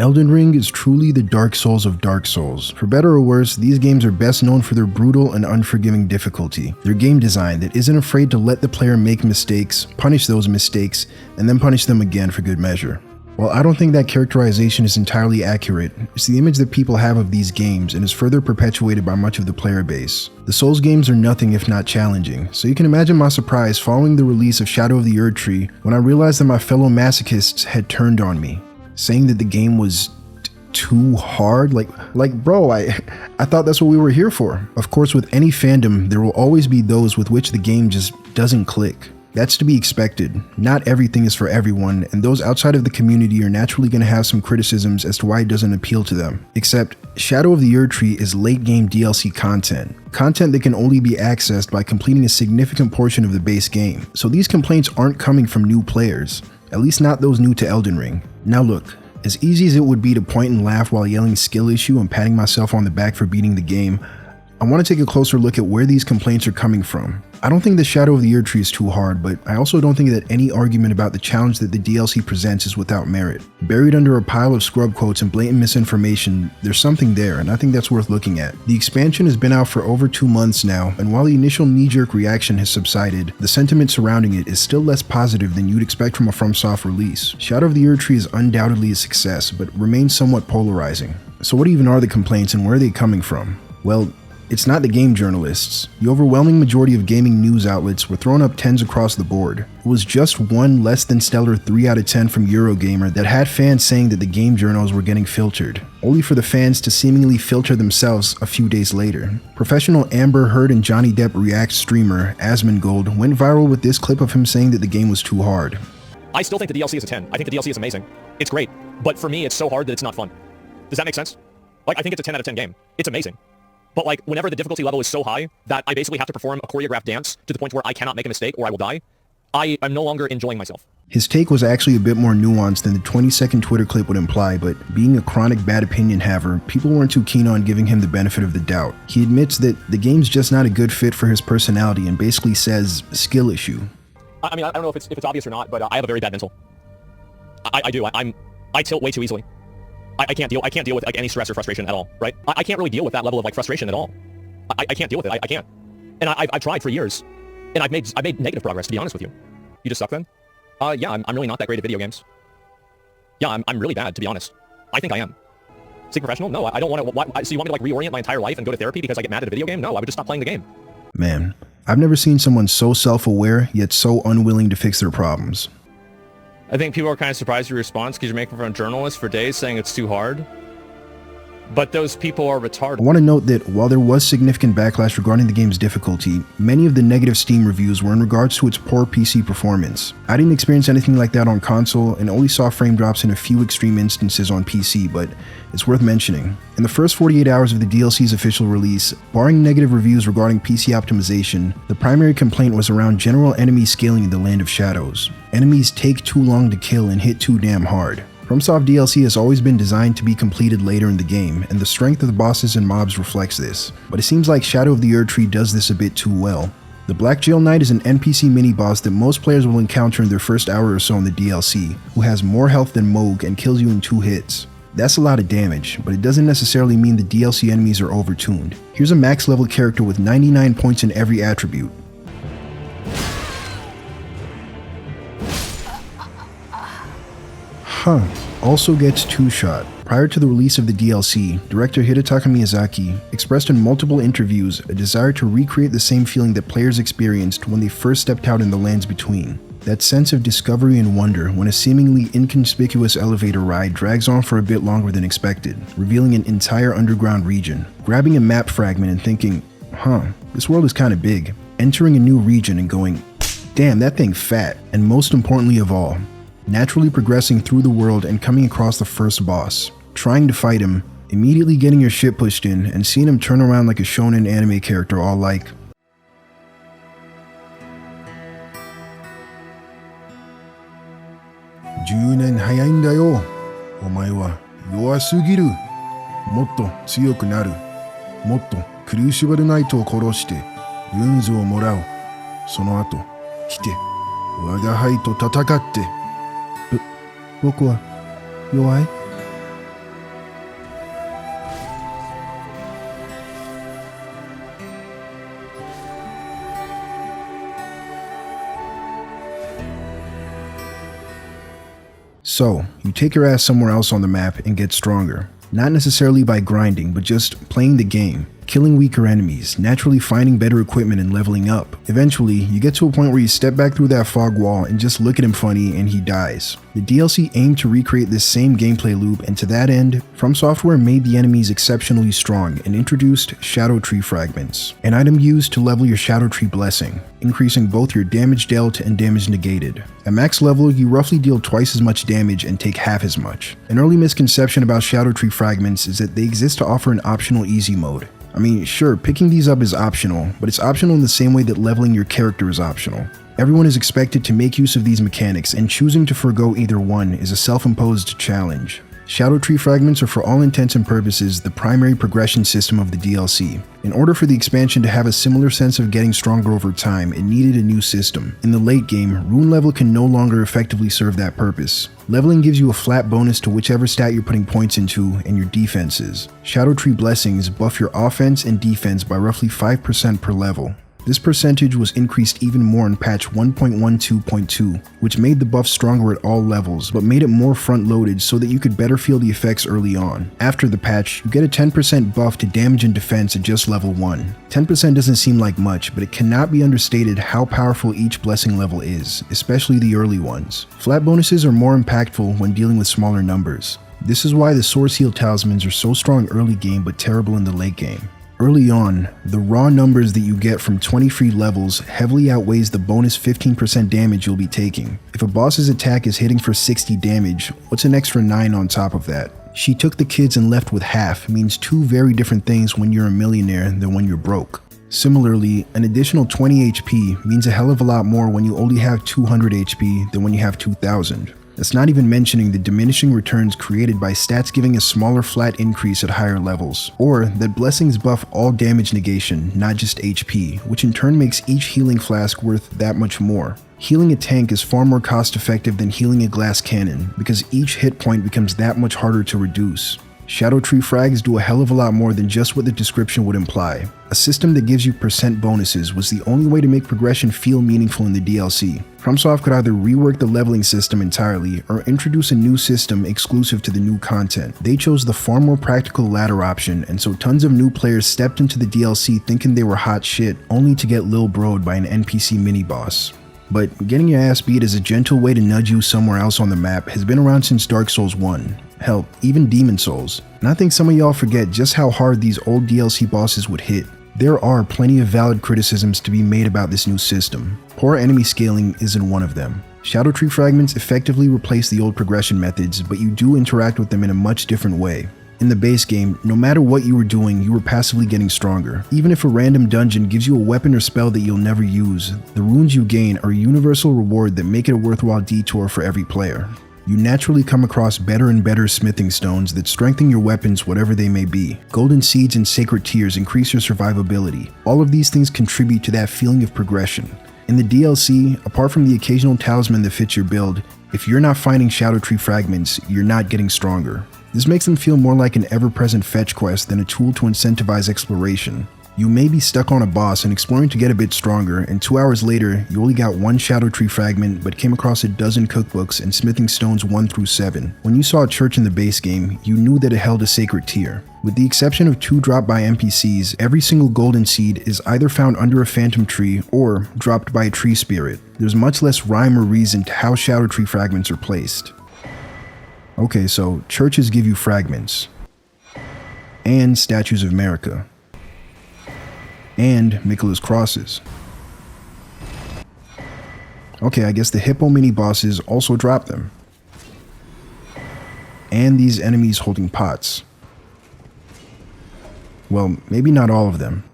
Elden Ring is truly the Dark Souls of Dark Souls. For better or worse, these games are best known for their brutal and unforgiving difficulty. Their game design that isn't afraid to let the player make mistakes, punish those mistakes, and then punish them again for good measure. While I don't think that characterization is entirely accurate, it's the image that people have of these games and is further perpetuated by much of the player base. The Souls games are nothing if not challenging, so you can imagine my surprise following the release of Shadow of the Erdtree when I realized that my fellow masochists had turned on me, saying that the game was too hard. Bro, I thought that's what we were here for. Of course, with any fandom, there will always be those with which the game just doesn't click. That's to be expected. Not everything is for everyone, and those outside of the community are naturally going to have some criticisms as to why it doesn't appeal to them. Except, Shadow of the Erdtree is late game DLC content that can only be accessed by completing a significant portion of the base game. So these complaints aren't coming from new players, at least not those new to Elden Ring. Now look, as easy as it would be to point and laugh while yelling skill issue and patting myself on the back for beating the game, I want to take a closer look at where these complaints are coming from. I don't think the Shadow of the Erdtree is too hard, but I also don't think that any argument about the challenge that the DLC presents is without merit. Buried under a pile of scrub quotes and blatant misinformation, there's something there, and I think that's worth looking at. The expansion has been out for over 2 months now, and while the initial knee-jerk reaction has subsided, the sentiment surrounding it is still less positive than you'd expect from a FromSoft release. Shadow of the Erdtree is undoubtedly a success, but remains somewhat polarizing. So what even are the complaints and where are they coming from? Well, it's not the game journalists. The overwhelming majority of gaming news outlets were throwing up 10s across the board. It was just one less than stellar 3 out of 10 from Eurogamer that had fans saying that the game journals were getting filtered, only for the fans to seemingly filter themselves a few days later. Professional Amber Heard and Johnny Depp React streamer Asmongold went viral with this clip of him saying that the game was too hard. I still think the DLC is a 10. I think the DLC is amazing. It's great. But for me, it's so hard that it's not fun. Does that make sense? I think it's a 10 out of 10 game. It's amazing. But whenever the difficulty level is so high that I basically have to perform a choreographed dance to the point where I cannot make a mistake or I will die, I'm no longer enjoying myself. His take was actually a bit more nuanced than the 20-second Twitter clip would imply, but being a chronic bad opinion haver, people weren't too keen on giving him the benefit of the doubt. He admits that the game's just not a good fit for his personality and basically says, skill issue. I mean, I don't know if it's obvious or not, but I have a very bad mental. I do. I tilt way too easily. I can't deal with any stress or frustration at all, right? I can't really deal with that level of frustration at all. I can't deal with it. I can't. And I've tried for years, and I've made negative progress, to be honest with you. You just suck then? Yeah, I'm really not that great at video games. Yeah, I'm really bad, to be honest. I think I am. Say professional? No, I don't want to. So you want me to reorient my entire life and go to therapy because I get mad at a video game? No, I would just stop playing the game. Man, I've never seen someone so self-aware yet so unwilling to fix their problems. I think people are kind of surprised at your response because you're making fun of journalists for days saying it's too hard. But those people are retarded. I want to note that while there was significant backlash regarding the game's difficulty, many of the negative Steam reviews were in regards to its poor PC performance. I didn't experience anything like that on console and only saw frame drops in a few extreme instances on PC, but it's worth mentioning. In the first 48 hours of the DLC's official release, barring negative reviews regarding PC optimization, the primary complaint was around general enemy scaling in the Land of Shadows. Enemies take too long to kill and hit too damn hard. FromSoft DLC has always been designed to be completed later in the game, and the strength of the bosses and mobs reflects this. But it seems like Shadow of the Erdtree does this a bit too well. The Black Jail Knight is an NPC mini-boss that most players will encounter in their first hour or so in the DLC, who has more health than Moog and kills you in 2 hits. That's a lot of damage, but it doesn't necessarily mean the DLC enemies are overtuned. Here's a max level character with 99 points in every attribute. Also gets 2-shot. Prior to the release of the DLC, director Hidetaka Miyazaki expressed in multiple interviews a desire to recreate the same feeling that players experienced when they first stepped out in the lands between. That sense of discovery and wonder when a seemingly inconspicuous elevator ride drags on for a bit longer than expected, revealing an entire underground region. Grabbing a map fragment and thinking, this world is kind of big. Entering a new region and going, damn, that thing fat. And most importantly of all, naturally progressing through the world and coming across the first boss, trying to fight him, immediately getting your shit pushed in, and seeing him turn around like a shonen anime character all like, "10年早いんだよ。お前は弱すぎる。もっと強くなる。もっとクルーシバルナイトを殺してルーンズをもらう。その後来て我が輩と戦って。僕は弱い?" So, you take your ass somewhere else on the map and get stronger. Not necessarily by grinding, but just playing the game, killing weaker enemies, naturally finding better equipment and leveling up. Eventually, you get to a point where you step back through that fog wall and just look at him funny and he dies. The DLC aimed to recreate this same gameplay loop, and to that end, From Software made the enemies exceptionally strong and introduced Shadow Tree Fragments, an item used to level your Shadow Tree Blessing, increasing both your damage dealt and damage negated. At max level, you roughly deal twice as much damage and take half as much. An early misconception about Shadow Tree Fragments is that they exist to offer an optional easy mode. I mean, sure, picking these up is optional, but it's optional in the same way that leveling your character is optional. Everyone is expected to make use of these mechanics, and choosing to forgo either one is a self-imposed challenge. Shadow Tree Fragments are for all intents and purposes the primary progression system of the DLC. In order for the expansion to have a similar sense of getting stronger over time, it needed a new system. In the late game, rune level can no longer effectively serve that purpose. Leveling gives you a flat bonus to whichever stat you're putting points into and your defenses. Shadow Tree Blessings buff your offense and defense by roughly 5% per level. This percentage was increased even more in patch 1.12.2, which made the buff stronger at all levels, but made it more front-loaded so that you could better feel the effects early on. After the patch, you get a 10% buff to damage and defense at just level 1. 10% doesn't seem like much, but it cannot be understated how powerful each blessing level is, especially the early ones. Flat bonuses are more impactful when dealing with smaller numbers. This is why the Source Heal Talismans are so strong early game but terrible in the late game. Early on, the raw numbers that you get from 20 free levels heavily outweighs the bonus 15% damage you'll be taking. If a boss's attack is hitting for 60 damage, what's an extra 9 on top of that? She took the kids and left with half means two very different things when you're a millionaire than when you're broke. Similarly, an additional 20 HP means a hell of a lot more when you only have 200 HP than when you have 2000. That's not even mentioning the diminishing returns created by stats giving a smaller flat increase at higher levels, or that blessings buff all damage negation, not just HP, which in turn makes each healing flask worth that much more. Healing a tank is far more cost effective than healing a glass cannon, because each hit point becomes that much harder to reduce. Shadow Tree Frags do a hell of a lot more than just what the description would imply. A system that gives you percent bonuses was the only way to make progression feel meaningful in the DLC. FromSoft could either rework the leveling system entirely or introduce a new system exclusive to the new content. They chose the far more practical latter option, and so tons of new players stepped into the DLC thinking they were hot shit, only to get lil broed by an NPC mini-boss. But getting your ass beat as a gentle way to nudge you somewhere else on the map has been around since Dark Souls 1. Hell, even Demon Souls. And I think some of y'all forget just how hard these old DLC bosses would hit. There are plenty of valid criticisms to be made about this new system. Poor enemy scaling isn't one of them. Shadow Tree Fragments effectively replace the old progression methods, but you do interact with them in a much different way. In the base game, no matter what you were doing, you were passively getting stronger. Even if a random dungeon gives you a weapon or spell that you'll never use, the runes you gain are a universal reward that make it a worthwhile detour for every player. You naturally come across better and better smithing stones that strengthen your weapons whatever they may be. Golden seeds and sacred tears increase your survivability. All of these things contribute to that feeling of progression. In the DLC, apart from the occasional talisman that fits your build, if you're not finding Shadow Tree Fragments, you're not getting stronger. This makes them feel more like an ever-present fetch quest than a tool to incentivize exploration. You may be stuck on a boss and exploring to get a bit stronger, and 2 hours later, you only got one Shadow Tree Fragment but came across a dozen cookbooks and smithing stones 1 through 7. When you saw a church in the base game, you knew that it held a sacred tier. With the exception of 2 dropped by NPCs, every single golden seed is either found under a phantom tree or dropped by a tree spirit. There's much less rhyme or reason to how Shadow Tree Fragments are placed. Okay, so churches give you fragments, and statues of America, and Michela's crosses. Okay, I guess the hippo mini-bosses also drop them. And these enemies holding pots. Well, maybe not all of them.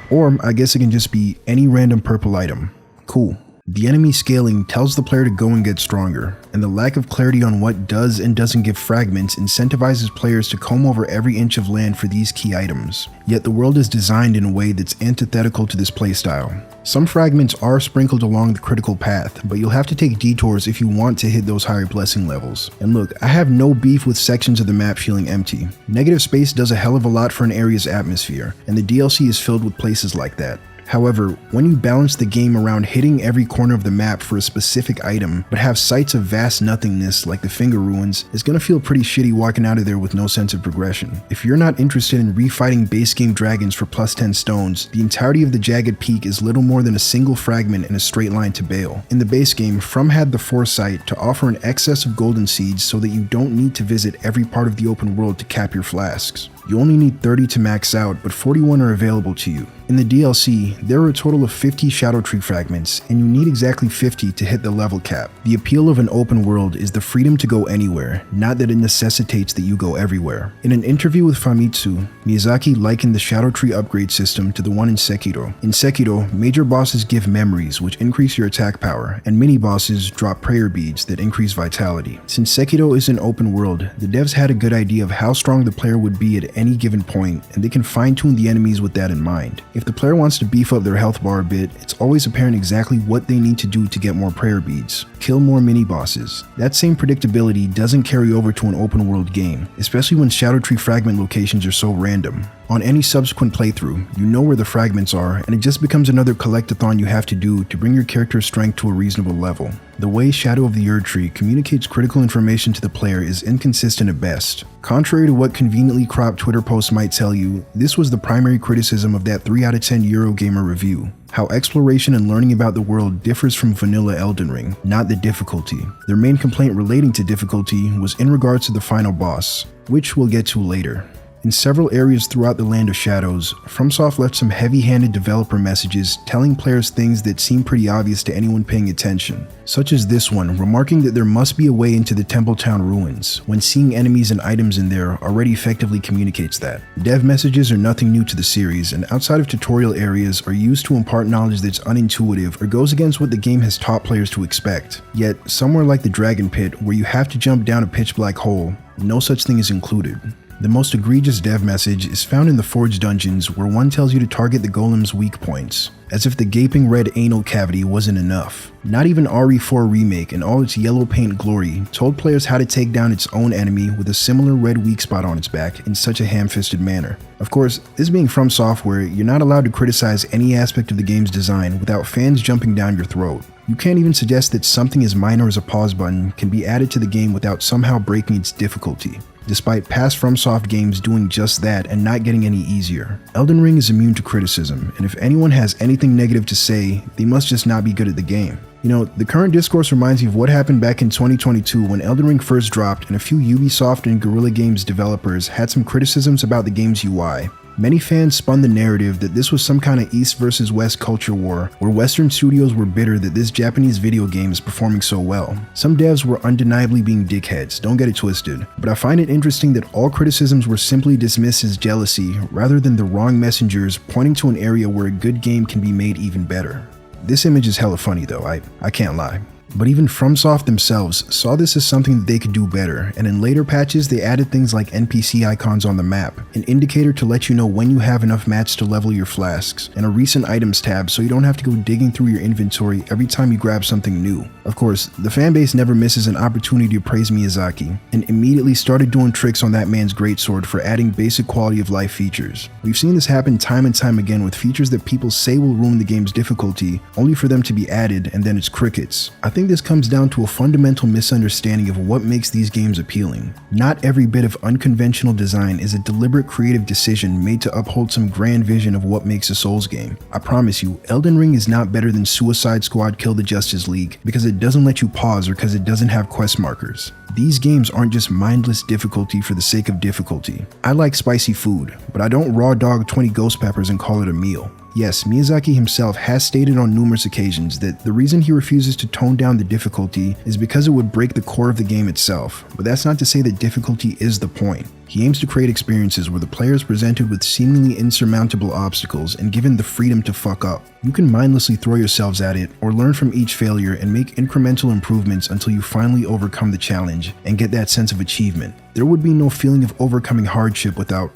Or I guess it can just be any random purple item. Cool. The enemy scaling tells the player to go and get stronger, and the lack of clarity on what does and doesn't give fragments incentivizes players to comb over every inch of land for these key items. Yet the world is designed in a way that's antithetical to this playstyle. Some fragments are sprinkled along the critical path, but you'll have to take detours if you want to hit those higher blessing levels. And look, I have no beef with sections of the map feeling empty. Negative space does a hell of a lot for an area's atmosphere, and the DLC is filled with places like that. However, when you balance the game around hitting every corner of the map for a specific item, but have sights of vast nothingness like the Finger Ruins, it's gonna feel pretty shitty walking out of there with no sense of progression. If you're not interested in refighting base game dragons for plus 10 stones, the entirety of the Jagged Peak is little more than a single fragment in a straight line to Bale. In the base game, From had the foresight to offer an excess of golden seeds so that you don't need to visit every part of the open world to cap your flasks. You only need 30 to max out, but 41 are available to you. In the DLC, there are a total of 50 Shadow Tree fragments, and you need exactly 50 to hit the level cap. The appeal of an open world is the freedom to go anywhere, not that it necessitates that you go everywhere. In an interview with Famitsu, Miyazaki likened the Shadow Tree upgrade system to the one in Sekiro. In Sekiro, major bosses give memories, which increase your attack power, and mini-bosses drop prayer beads that increase vitality. Since Sekiro is an open world, the devs had a good idea of how strong the player would be at any given point, and they can fine-tune the enemies with that in mind. If the player wants to beef up their health bar a bit, it's always apparent exactly what they need to do to get more prayer beads. Kill more mini-bosses. That same predictability doesn't carry over to an open world game, especially when Shadow Tree fragment locations are so random. On any subsequent playthrough, you know where the fragments are, and it just becomes another collectathon you have to do to bring your character's strength to a reasonable level. The way Shadow of the Erdtree communicates critical information to the player is inconsistent at best. Contrary to what conveniently cropped Twitter posts might tell you, this was the primary criticism of that 3 out of 10 Eurogamer review. How exploration and learning about the world differs from vanilla Elden Ring, not the difficulty. Their main complaint relating to difficulty was in regards to the final boss, which we'll get to later. In several areas throughout the Land of Shadows, FromSoft left some heavy-handed developer messages telling players things that seem pretty obvious to anyone paying attention, such as this one remarking that there must be a way into the Templetown ruins, when seeing enemies and items in there already effectively communicates that. Dev messages are nothing new to the series, and outside of tutorial areas are used to impart knowledge that's unintuitive or goes against what the game has taught players to expect. Yet, somewhere like the Dragon Pit, where you have to jump down a pitch-black hole, no such thing is included. The most egregious dev message is found in the Forge dungeons, where one tells you to target the golem's weak points, as if the gaping red anal cavity wasn't enough. Not even RE4 Remake in all its yellow paint glory told players how to take down its own enemy with a similar red weak spot on its back in such a ham-fisted manner. Of course, this being From Software, you're not allowed to criticize any aspect of the game's design without fans jumping down your throat. You can't even suggest that something as minor as a pause button can be added to the game without somehow breaking its difficulty, despite past FromSoft games doing just that and not getting any easier. Elden Ring is immune to criticism, and if anyone has anything negative to say, they must just not be good at the game. You know, the current discourse reminds me of what happened back in 2022 when Elden Ring first dropped and a few Ubisoft and Guerrilla Games developers had some criticisms about the game's UI. Many fans spun the narrative that this was some kind of East versus West culture war, where Western studios were bitter that this Japanese video game is performing so well. Some devs were undeniably being dickheads, don't get it twisted, but I find it interesting that all criticisms were simply dismissed as jealousy rather than the wrong messengers pointing to an area where a good game can be made even better. This image is hella funny though, I can't lie. But even FromSoft themselves saw this as something that they could do better, and in later patches they added things like NPC icons on the map, an indicator to let you know when you have enough mats to level your flasks, and a recent items tab so you don't have to go digging through your inventory every time you grab something new. Of course, the fanbase never misses an opportunity to praise Miyazaki, and immediately started doing tricks on that man's greatsword for adding basic quality of life features. We've seen this happen time and time again with features that people say will ruin the game's difficulty, only for them to be added and then it's crickets. I think this comes down to a fundamental misunderstanding of what makes these games appealing. Not every bit of unconventional design is a deliberate creative decision made to uphold some grand vision of what makes a Souls game. I promise you, Elden Ring is not better than Suicide Squad Kill the Justice League because it doesn't let you pause or because it doesn't have quest markers. These games aren't just mindless difficulty for the sake of difficulty. I like spicy food, but I don't raw dog 20 ghost peppers and call it a meal. Yes, Miyazaki himself has stated on numerous occasions that the reason he refuses to tone down the difficulty is because it would break the core of the game itself, but that's not to say that difficulty is the point. He aims to create experiences where the player is presented with seemingly insurmountable obstacles and given the freedom to fuck up. You can mindlessly throw yourselves at it or learn from each failure and make incremental improvements until you finally overcome the challenge and get that sense of achievement. There would be no feeling of overcoming hardship without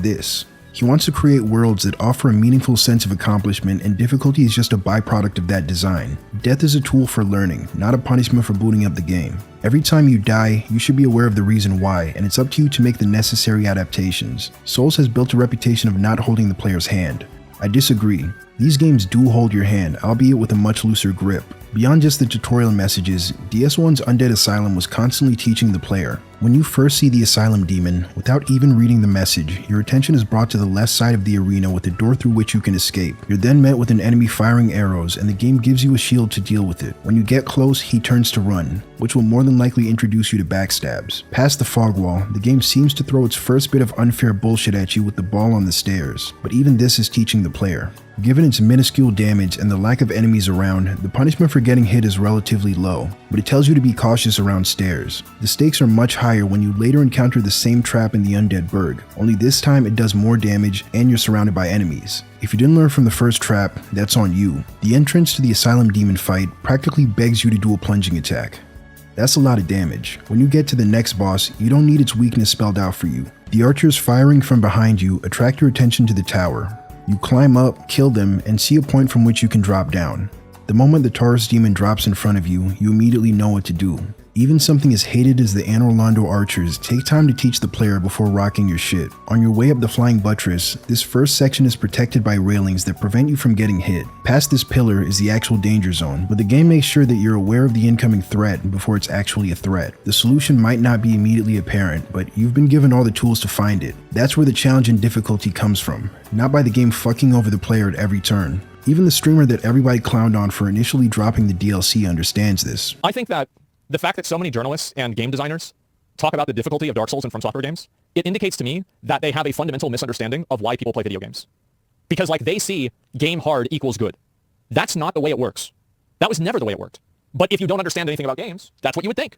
this. He wants to create worlds that offer a meaningful sense of accomplishment, and difficulty is just a byproduct of that design. Death is a tool for learning, not a punishment for booting up the game. Every time you die, you should be aware of the reason why, and it's up to you to make the necessary adaptations. Souls has built a reputation of not holding the player's hand. I disagree. These games do hold your hand, albeit with a much looser grip. Beyond just the tutorial messages, DS1's Undead Asylum was constantly teaching the player. When you first see the Asylum demon, without even reading the message, your attention is brought to the left side of the arena with a door through which you can escape. You're then met with an enemy firing arrows, and the game gives you a shield to deal with it. When you get close, he turns to run, which will more than likely introduce you to backstabs. Past the fog wall, the game seems to throw its first bit of unfair bullshit at you with the ball on the stairs, but even this is teaching the player. Given its minuscule damage and the lack of enemies around, the punishment for getting hit is relatively low, but it tells you to be cautious around stairs. The stakes are much higher when you later encounter the same trap in the Undead Burg, only this time it does more damage and you're surrounded by enemies. If you didn't learn from the first trap, that's on you. The entrance to the Asylum demon fight practically begs you to do a plunging attack. That's a lot of damage. When you get to the next boss, you don't need its weakness spelled out for you. The archers firing from behind you attract your attention to the tower. You climb up, kill them, and see a point from which you can drop down. The moment the Taurus demon drops in front of you, you immediately know what to do. Even something as hated as the Anor Londo archers take time to teach the player before rocking your shit. On your way up the flying buttress, this first section is protected by railings that prevent you from getting hit. Past this pillar is the actual danger zone, but the game makes sure that you're aware of the incoming threat before it's actually a threat. The solution might not be immediately apparent, but you've been given all the tools to find it. That's where the challenge and difficulty comes from, not by the game fucking over the player at every turn. Even the streamer that everybody clowned on for initially dropping the DLC understands this. I think that the fact that so many journalists and game designers talk about the difficulty of Dark Souls and From Software games, it indicates to me that they have a fundamental misunderstanding of why people play video games. Because they see game hard equals good. That's not the way it works. That was never the way it worked. But if you don't understand anything about games, that's what you would think.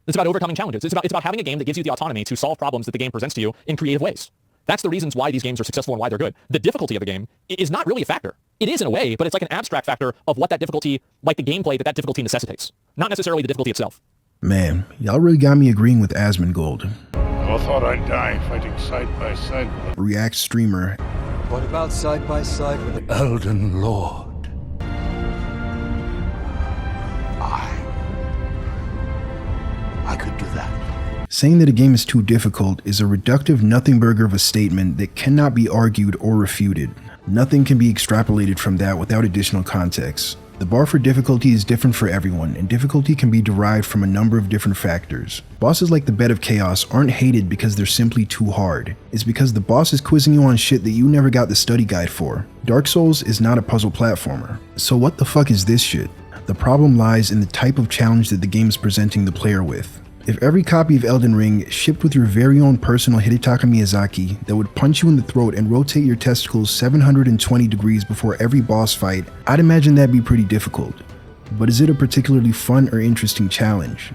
It's about overcoming challenges. It's about having a game that gives you the autonomy to solve problems that the game presents to you in creative ways. That's the reasons why these games are successful and why they're good. The difficulty of the game is not really a factor. It is in a way, but it's like an abstract factor of what that difficulty, like the gameplay that difficulty necessitates. Not necessarily the difficulty itself. Man, y'all really got me agreeing with Asmongold. I thought I'd die fighting side by side with React streamer. What about side by side with the Elden Lord? I could do that. Saying that a game is too difficult is a reductive nothing burger of a statement that cannot be argued or refuted. Nothing can be extrapolated from that without additional context. The bar for difficulty is different for everyone, and difficulty can be derived from a number of different factors. Bosses like the Bed of Chaos aren't hated because they're simply too hard. It's because the boss is quizzing you on shit that you never got the study guide for. Dark Souls is not a puzzle platformer. So what the fuck is this shit? The problem lies in the type of challenge that the game is presenting the player with. If every copy of Elden Ring shipped with your very own personal Hidetaka Miyazaki that would punch you in the throat and rotate your testicles 720 degrees before every boss fight, I'd imagine that'd be pretty difficult. But is it a particularly fun or interesting challenge?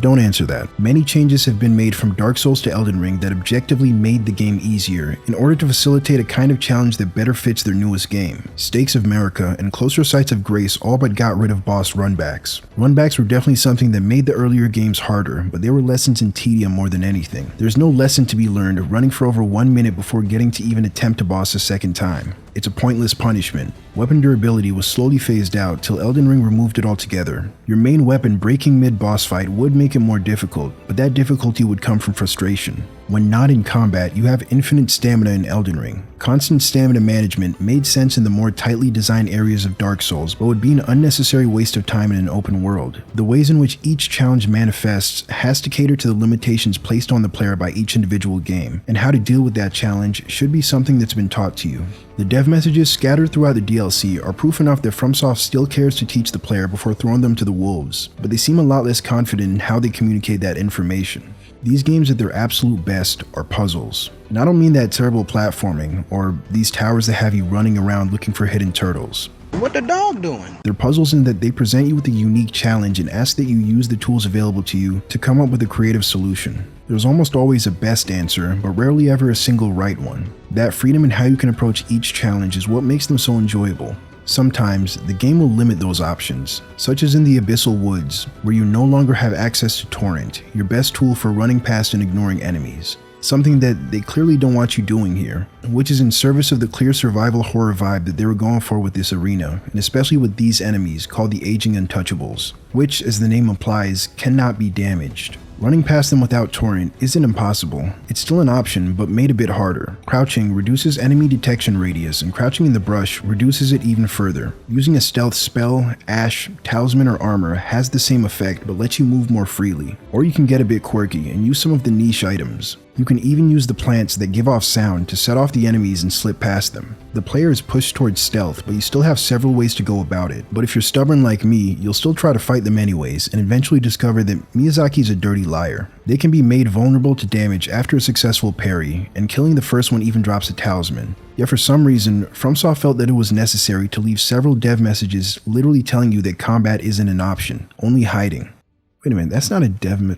Don't answer that. Many changes have been made from Dark Souls to Elden Ring that objectively made the game easier in order to facilitate a kind of challenge that better fits their newest game. Stakes of America and Closer Sights of Grace all but got rid of boss runbacks. Runbacks were definitely something that made the earlier games harder, but they were lessons in tedium more than anything. There's no lesson to be learned running for over 1 minute before getting to even attempt a boss a second time. It's a pointless punishment. Weapon durability was slowly phased out till Elden Ring removed it altogether. Your main weapon breaking mid-boss fight would make it more difficult, but that difficulty would come from frustration. When not in combat, you have infinite stamina in Elden Ring. Constant stamina management made sense in the more tightly designed areas of Dark Souls, but would be an unnecessary waste of time in an open world. The ways in which each challenge manifests has to cater to the limitations placed on the player by each individual game, and how to deal with that challenge should be something that's been taught to you. The dev messages scattered throughout the DLC are proof enough that FromSoft still cares to teach the player before throwing them to the wolves, but they seem a lot less confident in how they communicate that information. These games at their absolute best are puzzles. And I don't mean that terrible platforming, or these towers that have you running around looking for hidden turtles. What the dog doing? They're puzzles in that they present you with a unique challenge and ask that you use the tools available to you to come up with a creative solution. There's almost always a best answer, but rarely ever a single right one. That freedom in how you can approach each challenge is what makes them so enjoyable. Sometimes, the game will limit those options, such as in the Abyssal Woods, where you no longer have access to Torrent, your best tool for running past and ignoring enemies. Something that they clearly don't want you doing here, which is in service of the clear survival horror vibe that they were going for with this arena, and especially with these enemies called the Aging Untouchables, which, as the name implies, cannot be damaged. Running past them without torrent isn't impossible. It's still an option, but made a bit harder. Crouching reduces enemy detection radius, and crouching in the brush reduces it even further. Using a stealth spell, ash, talisman, or armor has the same effect, but lets you move more freely. Or you can get a bit quirky and use some of the niche items. You can even use the plants that give off sound to set off the enemies and slip past them. The player is pushed towards stealth, but you still have several ways to go about it. But if you're stubborn like me, you'll still try to fight them anyways, and eventually discover that Miyazaki's a dirty liar. They can be made vulnerable to damage after a successful parry, and killing the first one even drops a talisman. Yet for some reason, FromSoft felt that it was necessary to leave several dev messages literally telling you that combat isn't an option, only hiding. Wait a minute, that's not a dev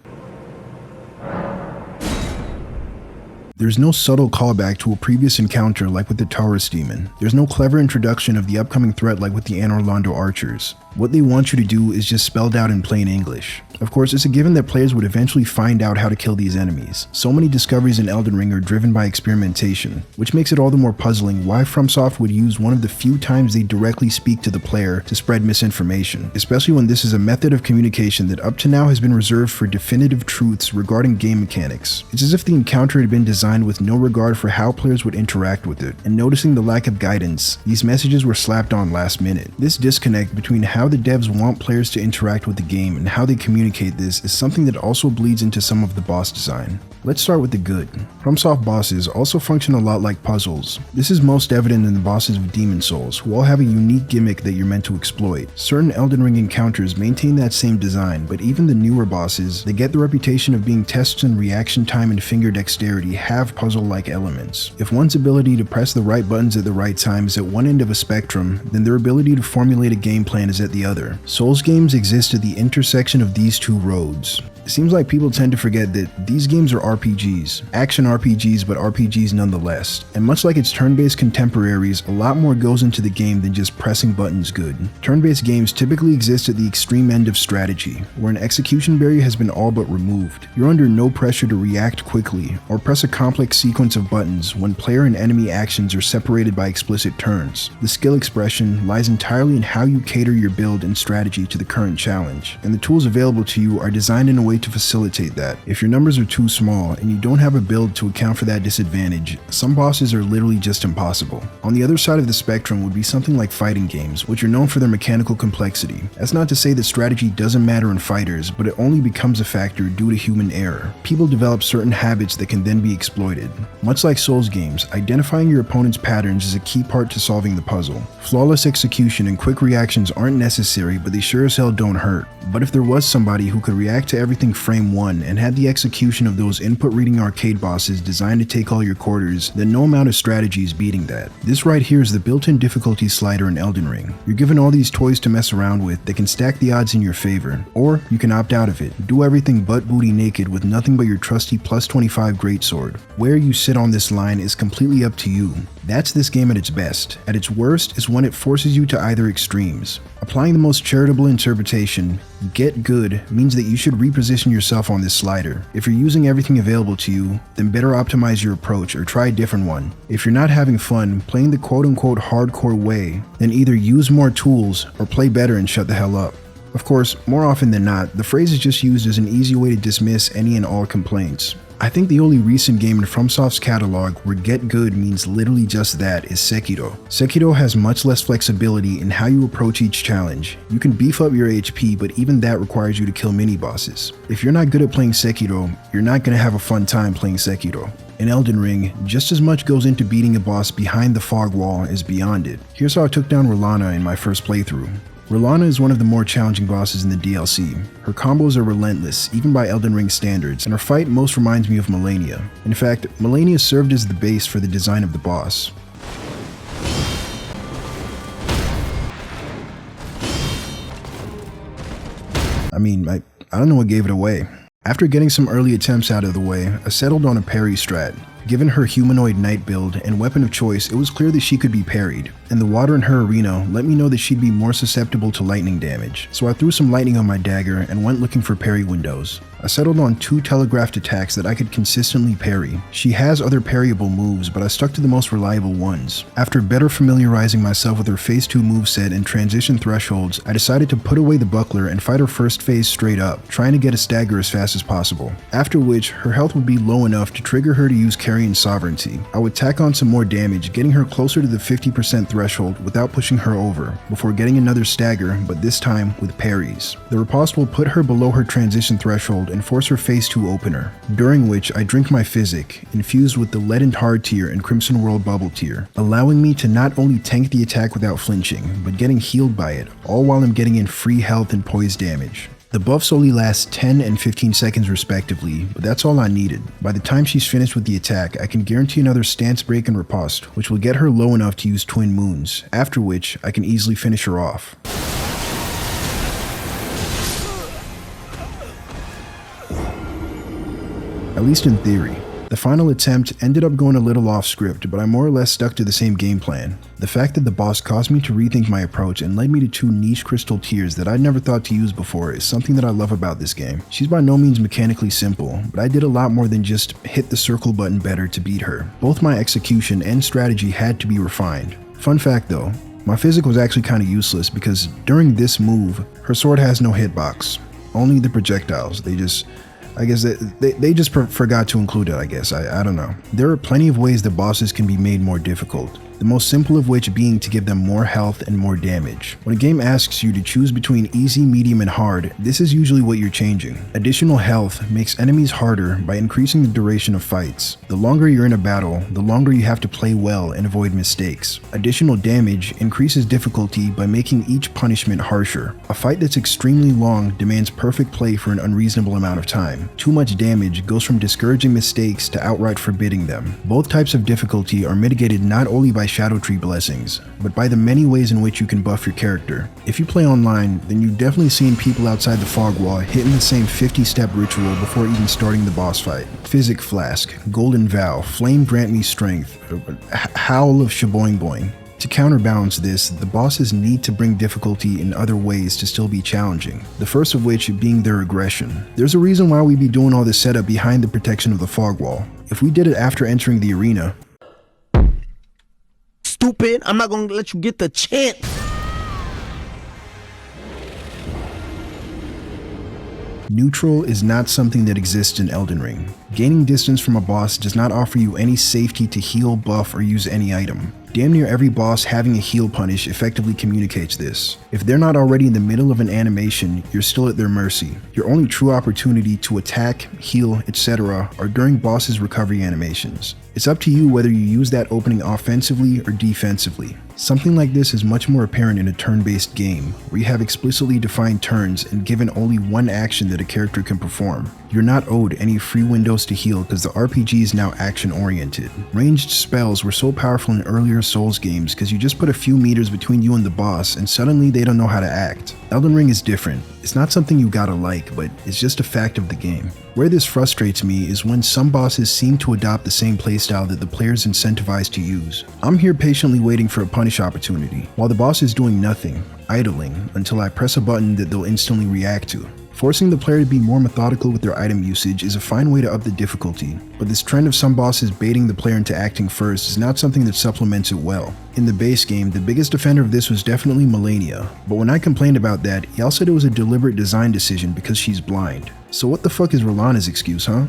There's no subtle callback to a previous encounter like with the Taurus Demon. There's no clever introduction of the upcoming threat like with the Anor Londo archers. What they want you to do is just spelled out in plain English. Of course, it's a given that players would eventually find out how to kill these enemies. So many discoveries in Elden Ring are driven by experimentation, which makes it all the more puzzling why FromSoft would use one of the few times they directly speak to the player to spread misinformation, especially when this is a method of communication that up to now has been reserved for definitive truths regarding game mechanics. It's as if the encounter had been designed with no regard for how players would interact with it, and noticing the lack of guidance, these messages were slapped on last minute. This disconnect between how the devs want players to interact with the game and how they communicate this is something that also bleeds into some of the boss design. Let's start with the good. FromSoft bosses also function a lot like puzzles. This is most evident in the bosses of Demon Souls, who all have a unique gimmick that you're meant to exploit. Certain Elden Ring encounters maintain that same design, but even the newer bosses, they get the reputation of being tests in reaction time and finger dexterity, have puzzle-like elements. If one's ability to press the right buttons at the right time is at one end of a spectrum, then their ability to formulate a game plan is at the other. Souls games exist at the intersection of these two roads. It seems like people tend to forget that these games are RPGs. Action RPGs, but RPGs nonetheless. And much like its turn-based contemporaries, a lot more goes into the game than just pressing buttons good. Turn-based games typically exist at the extreme end of strategy, where an execution barrier has been all but removed. You're under no pressure to react quickly, or press a complex sequence of buttons when player and enemy actions are separated by explicit turns. The skill expression lies entirely in how you cater your build and strategy to the current challenge, and the tools available to you are designed in a way to facilitate that. If your numbers are too small and you don't have a build to account for that disadvantage, some bosses are literally just impossible. On the other side of the spectrum would be something like fighting games, which are known for their mechanical complexity. That's not to say that strategy doesn't matter in fighters, but it only becomes a factor due to human error. People develop certain habits that can then be exploited. Much like Souls games, identifying your opponent's patterns is a key part to solving the puzzle. Flawless execution and quick reactions aren't necessary, but they sure as hell don't hurt. But if there was somebody who could react to everything frame one and had the execution of those input reading arcade bosses designed to take all your quarters, then no amount of strategy is beating that. This right here is the built-in difficulty slider in Elden Ring. You're given all these toys to mess around with that can stack the odds in your favor, or you can opt out of it. Do everything butt booty naked with nothing but your trusty plus 25 greatsword. Where you sit on this line is completely up to you. That's this game at its best. At its worst is when it forces you to either extremes. Applying the most charitable interpretation, get good means that you should reposition yourself on this slider. If you're using everything available to you, then better optimize your approach or try a different one. If you're not having fun playing the quote-unquote hardcore way, then either use more tools or play better and shut the hell up. Of course, more often than not, the phrase is just used as an easy way to dismiss any and all complaints. I think the only recent game in FromSoft's catalog where get good means literally just that is Sekiro. Sekiro has much less flexibility in how you approach each challenge. You can beef up your HP, but even that requires you to kill mini-bosses. If you're not good at playing Sekiro, you're not going to have a fun time playing Sekiro. In Elden Ring, just as much goes into beating a boss behind the fog wall as beyond it. Here's how I took down R'Lana in my first playthrough. R'Lana is one of the more challenging bosses in the DLC. Her combos are relentless, even by Elden Ring standards, and her fight most reminds me of Malenia. In fact, Malenia served as the base for the design of the boss. I don't know what gave it away. After getting some early attempts out of the way, I settled on a parry strat. Given her humanoid knight build and weapon of choice, it was clear that she could be parried. and the water in her arena let me know that she'd be more susceptible to lightning damage, so I threw some lightning on my dagger and went looking for parry windows. I settled on 2 telegraphed attacks that I could consistently parry. She has other parryable moves, but I stuck to the most reliable ones. After better familiarizing myself with her phase 2 moveset and transition thresholds, I decided to put away the buckler and fight her first phase straight up, trying to get a stagger as fast as possible. After which, her health would be low enough to trigger her to use Carrion Sovereignty. I would tack on some more damage, getting her closer to the 50% threshold without pushing her over, before getting another stagger, but this time with parries. The riposte will put her below her transition threshold and force her phase 2 opener, during which I drink my physic, infused with the Leadened Hard tier and Crimson World Bubble tier, allowing me to not only tank the attack without flinching, but getting healed by it, all while I'm getting in free health and poise damage. The buffs only last 10 and 15 seconds respectively, but that's all I needed. By the time she's finished with the attack, I can guarantee another stance break and riposte, which will get her low enough to use Twin Moons, after which I can easily finish her off. At least in theory. The final attempt ended up going a little off script, but I more or less stuck to the same game plan. The fact that the boss caused me to rethink my approach and led me to 2 niche crystal tiers that I'd never thought to use before is something that I love about this game. She's by no means mechanically simple, but I did a lot more than just hit the circle button better to beat her. Both my execution and strategy had to be refined. Fun fact though, my physic was actually kinda useless because during this move, her sword has no hitbox. Only the projectiles. They just forgot to include it, I guess. I don't know. There are plenty of ways the bosses can be made more difficult. The most simple of which being to give them more health and more damage. When a game asks you to choose between easy, medium, and hard, this is usually what you're changing. Additional health makes enemies harder by increasing the duration of fights. The longer you're in a battle, the longer you have to play well and avoid mistakes. Additional damage increases difficulty by making each punishment harsher. A fight that's extremely long demands perfect play for an unreasonable amount of time. Too much damage goes from discouraging mistakes to outright forbidding them. Both types of difficulty are mitigated not only by Erdtree blessings, but by the many ways in which you can buff your character. If you play online, then you've definitely seen people outside the fog wall hitting the same 50-step ritual before even starting the boss fight. Physic Flask, Golden Vow, Flame Grant Me Strength, Howl of Shaboing Boing. To counterbalance this, the bosses need to bring difficulty in other ways to still be challenging, the first of which being their aggression. There's a reason why we be doing all this setup behind the protection of the fog wall. If we did it after entering the arena, stupid, I'm not gonna let you get the chance. neutral is not something that exists in Elden Ring. Gaining distance from a boss does not offer you any safety to heal, buff, or use any item. Damn near every boss having a heal punish effectively communicates this. If they're not already in the middle of an animation, you're still at their mercy. Your only true opportunity to attack, heal, etc. are during bosses' recovery animations. It's up to you whether you use that opening offensively or defensively. Something like this is much more apparent in a turn-based game, where you have explicitly defined turns and given only one action that a character can perform. You're not owed any free windows to heal because the RPG is now action-oriented. Ranged spells were so powerful in earlier Souls games because you just put a few meters between you and the boss and suddenly they don't know how to act. Elden Ring is different. It's not something you gotta like, but it's just a fact of the game. Where this frustrates me is when some bosses seem to adopt the same playstyle that the player's incentivized to use. I'm here patiently waiting for a punish opportunity, while the boss is doing nothing, idling, until I press a button that they'll instantly react to. Forcing the player to be more methodical with their item usage is a fine way to up the difficulty, but this trend of some bosses baiting the player into acting first is not something that supplements it well. In the base game, the biggest offender of this was definitely Melania, but when I complained about that, y'all said it was a deliberate design decision because she's blind. So what the fuck is Rolana's excuse, huh?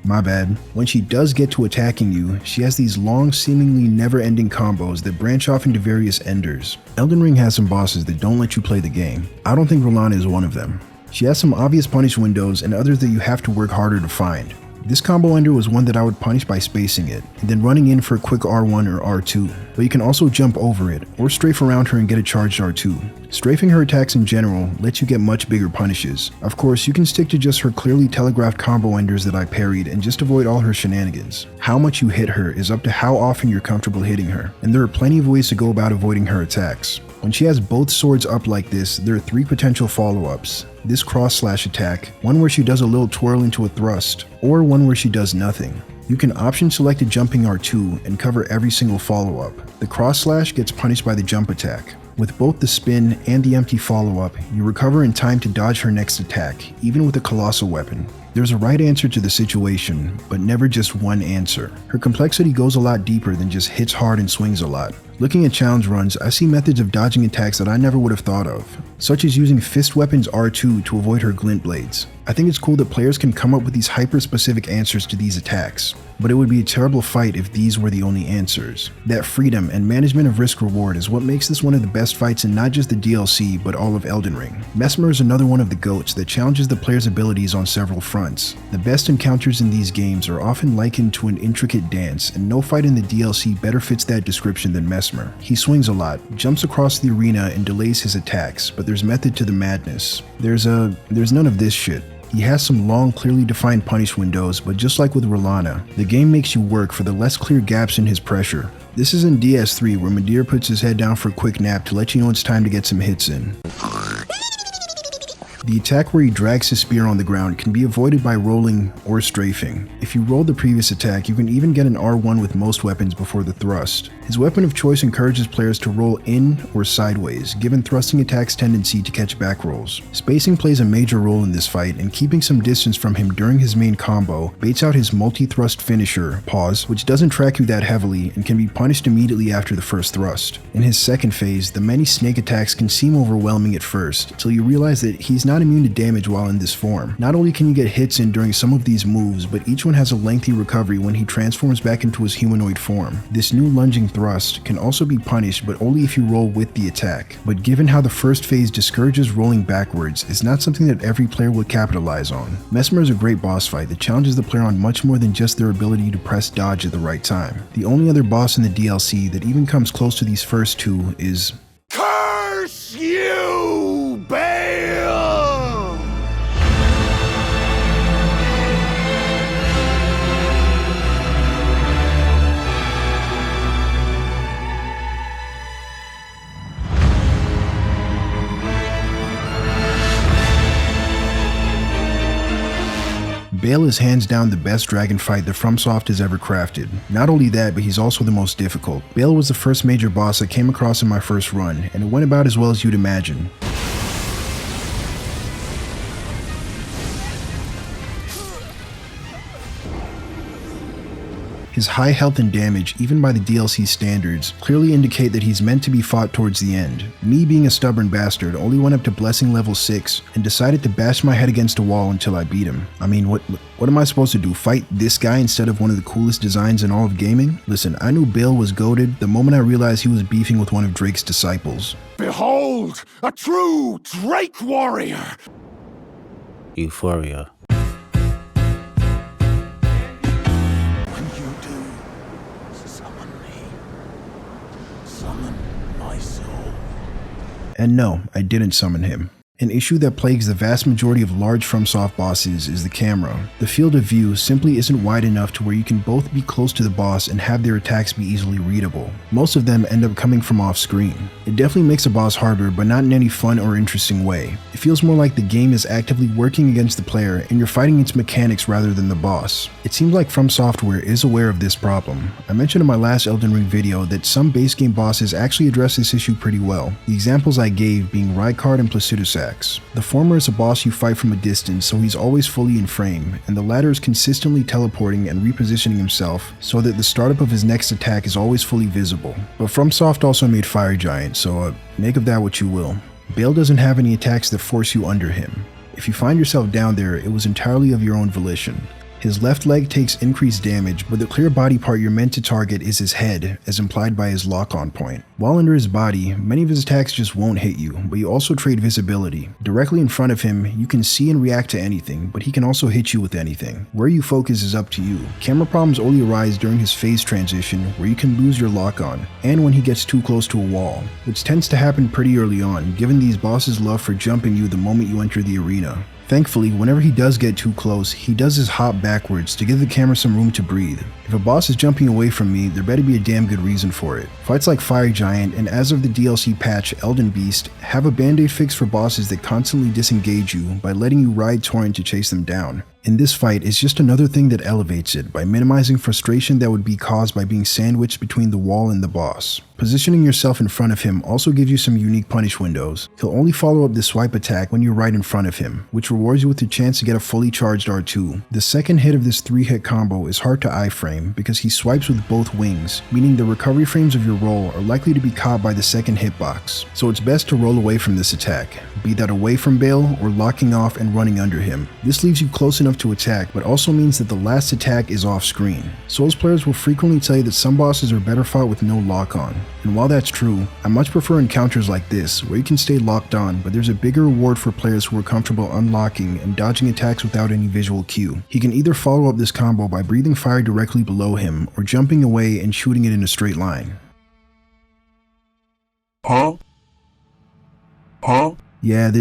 My bad. When she does get to attacking you, she has these long, seemingly never-ending combos that branch off into various enders. Elden Ring has some bosses that don't let you play the game. I don't think Rolana is one of them. She has some obvious punish windows and others that you have to work harder to find. This combo ender was one that I would punish by spacing it, and then running in for a quick R1 or R2, but you can also jump over it, or strafe around her and get a charged R2. Strafing her attacks in general lets you get much bigger punishes. Of course, you can stick to just her clearly telegraphed combo enders that I parried and just avoid all her shenanigans. How much you hit her is up to how often you're comfortable hitting her, and there are plenty of ways to go about avoiding her attacks. When she has both swords up like this, there are 3 potential follow-ups. this cross slash attack, one where she does a little twirl into a thrust, or one where she does nothing. You can option select a jumping R2 and cover every single follow-up. The cross slash gets punished by the jump attack. With both the spin and the empty follow-up, you recover in time to dodge her next attack, even with a colossal weapon. There's a right answer to the situation, but never just one answer. Her complexity goes a lot deeper than just hits hard and swings a lot. Looking at challenge runs, I see methods of dodging attacks that I never would have thought of, such as using fist weapons R2 to avoid her glint blades. I think it's cool that players can come up with these hyper-specific answers to these attacks, but it would be a terrible fight if these were the only answers. That freedom and management of risk-reward is what makes this one of the best fights in not just the DLC, but all of Elden Ring. Mesmer is another one of the GOATs that challenges the player's abilities on several fronts. The best encounters in these games are often likened to an intricate dance, and no fight in the DLC better fits that description than Mesmer. He swings a lot, jumps across the arena, and delays his attacks, but there's method to the madness. There's none of this shit. He has some long, clearly defined punish windows, but just like with Rolana, the game makes you work for the less clear gaps in his pressure. This is in DS3 where Midir puts his head down for a quick nap to let you know it's time to get some hits in. The attack where he drags his spear on the ground can be avoided by rolling or strafing. If you rolled the previous attack, you can even get an R1 with most weapons before the thrust. His weapon of choice encourages players to roll in or sideways, given thrusting attacks' tendency to catch back rolls. Spacing plays a major role in this fight, and keeping some distance from him during his main combo baits out his multi-thrust finisher, pause, which doesn't track you that heavily and can be punished immediately after the first thrust. In his second phase, the many snake attacks can seem overwhelming at first, till you realize that he's not immune to damage while in this form. Not only can you get hits in during some of these moves, but each one has a lengthy recovery when he transforms back into his humanoid form. This new lunging thrust can also be punished, but only if you roll with the attack. But given how the first phase discourages rolling backwards, it's not something that every player would capitalize on. Mesmer is a great boss fight that challenges the player on much more than just their ability to press dodge at the right time. The only other boss in the DLC that even comes close to these first two is Curse you, Bale! Bale is hands down the best dragon fight that FromSoft has ever crafted. Not only that, but he's also the most difficult. Bale was the first major boss I came across in my first run, and it went about as well as you'd imagine. His high health and damage, even by the DLC standards, clearly indicate that he's meant to be fought towards the end. Me, being a stubborn bastard, only went up to Blessing level 6 and decided to bash my head against a wall until I beat him. I mean, what am I supposed to do, fight this guy instead of one of the coolest designs in all of gaming? Listen, I knew Bale was goated the moment I realized he was beefing with one of Drake's disciples. Behold, a true Drake warrior! Euphoria. And no, I didn't summon him. An issue that plagues the vast majority of large FromSoft bosses is the camera. The field of view simply isn't wide enough to where you can both be close to the boss and have their attacks be easily readable. Most of them end up coming from off screen. It definitely makes a boss harder, but not in any fun or interesting way. It feels more like the game is actively working against the player and you're fighting its mechanics rather than the boss. It seems like From Software is aware of this problem. I mentioned in my last Elden Ring video that some base game bosses actually address this issue pretty well. The examples I gave being Rykard and Placidusax. The former is a boss you fight from a distance, so he's always fully in frame, and the latter is consistently teleporting and repositioning himself so that the startup of his next attack is always fully visible. But FromSoft also made Fire Giant, so make of that what you will. Bale doesn't have any attacks that force you under him. If you find yourself down there, it was entirely of your own volition. His left leg takes increased damage, but the clear body part you're meant to target is his head, as implied by his lock-on point. While under his body, many of his attacks just won't hit you, but you also trade visibility. Directly in front of him, you can see and react to anything, but he can also hit you with anything. Where you focus is up to you. Camera problems only arise during his phase transition, where you can lose your lock-on, and when he gets too close to a wall, which tends to happen pretty early on, given these bosses' love for jumping you the moment you enter the arena. Thankfully, whenever he does get too close, he does his hop backwards to give the camera some room to breathe. If a boss is jumping away from me, there better be a damn good reason for it. Fights like Fire Giant and as of the DLC patch Elden Beast have a band-aid fix for bosses that constantly disengage you by letting you ride Torrent to chase them down. And this fight is just another thing that elevates it by minimizing frustration that would be caused by being sandwiched between the wall and the boss. Positioning yourself in front of him also gives you some unique punish windows. He'll only follow up the swipe attack when you're right in front of him, which rewards you with the chance to get a fully charged R2. The second hit of this 3-hit combo is hard to iframe because he swipes with both wings, meaning the recovery frames of your roll are likely to be caught by the second hitbox, so it's best to roll away from this attack, be that away from Bale or locking off and running under him. This leaves you close enough to attack, but also means that the last attack is off screen. Souls players will frequently tell you that some bosses are better fought with no lock on. And while that's true, I much prefer encounters like this, where you can stay locked on, but there's a bigger reward for players who are comfortable unlocking and dodging attacks without any visual cue. He can either follow up this combo by breathing fire directly below him, or jumping away and shooting it in a straight line. Yeah,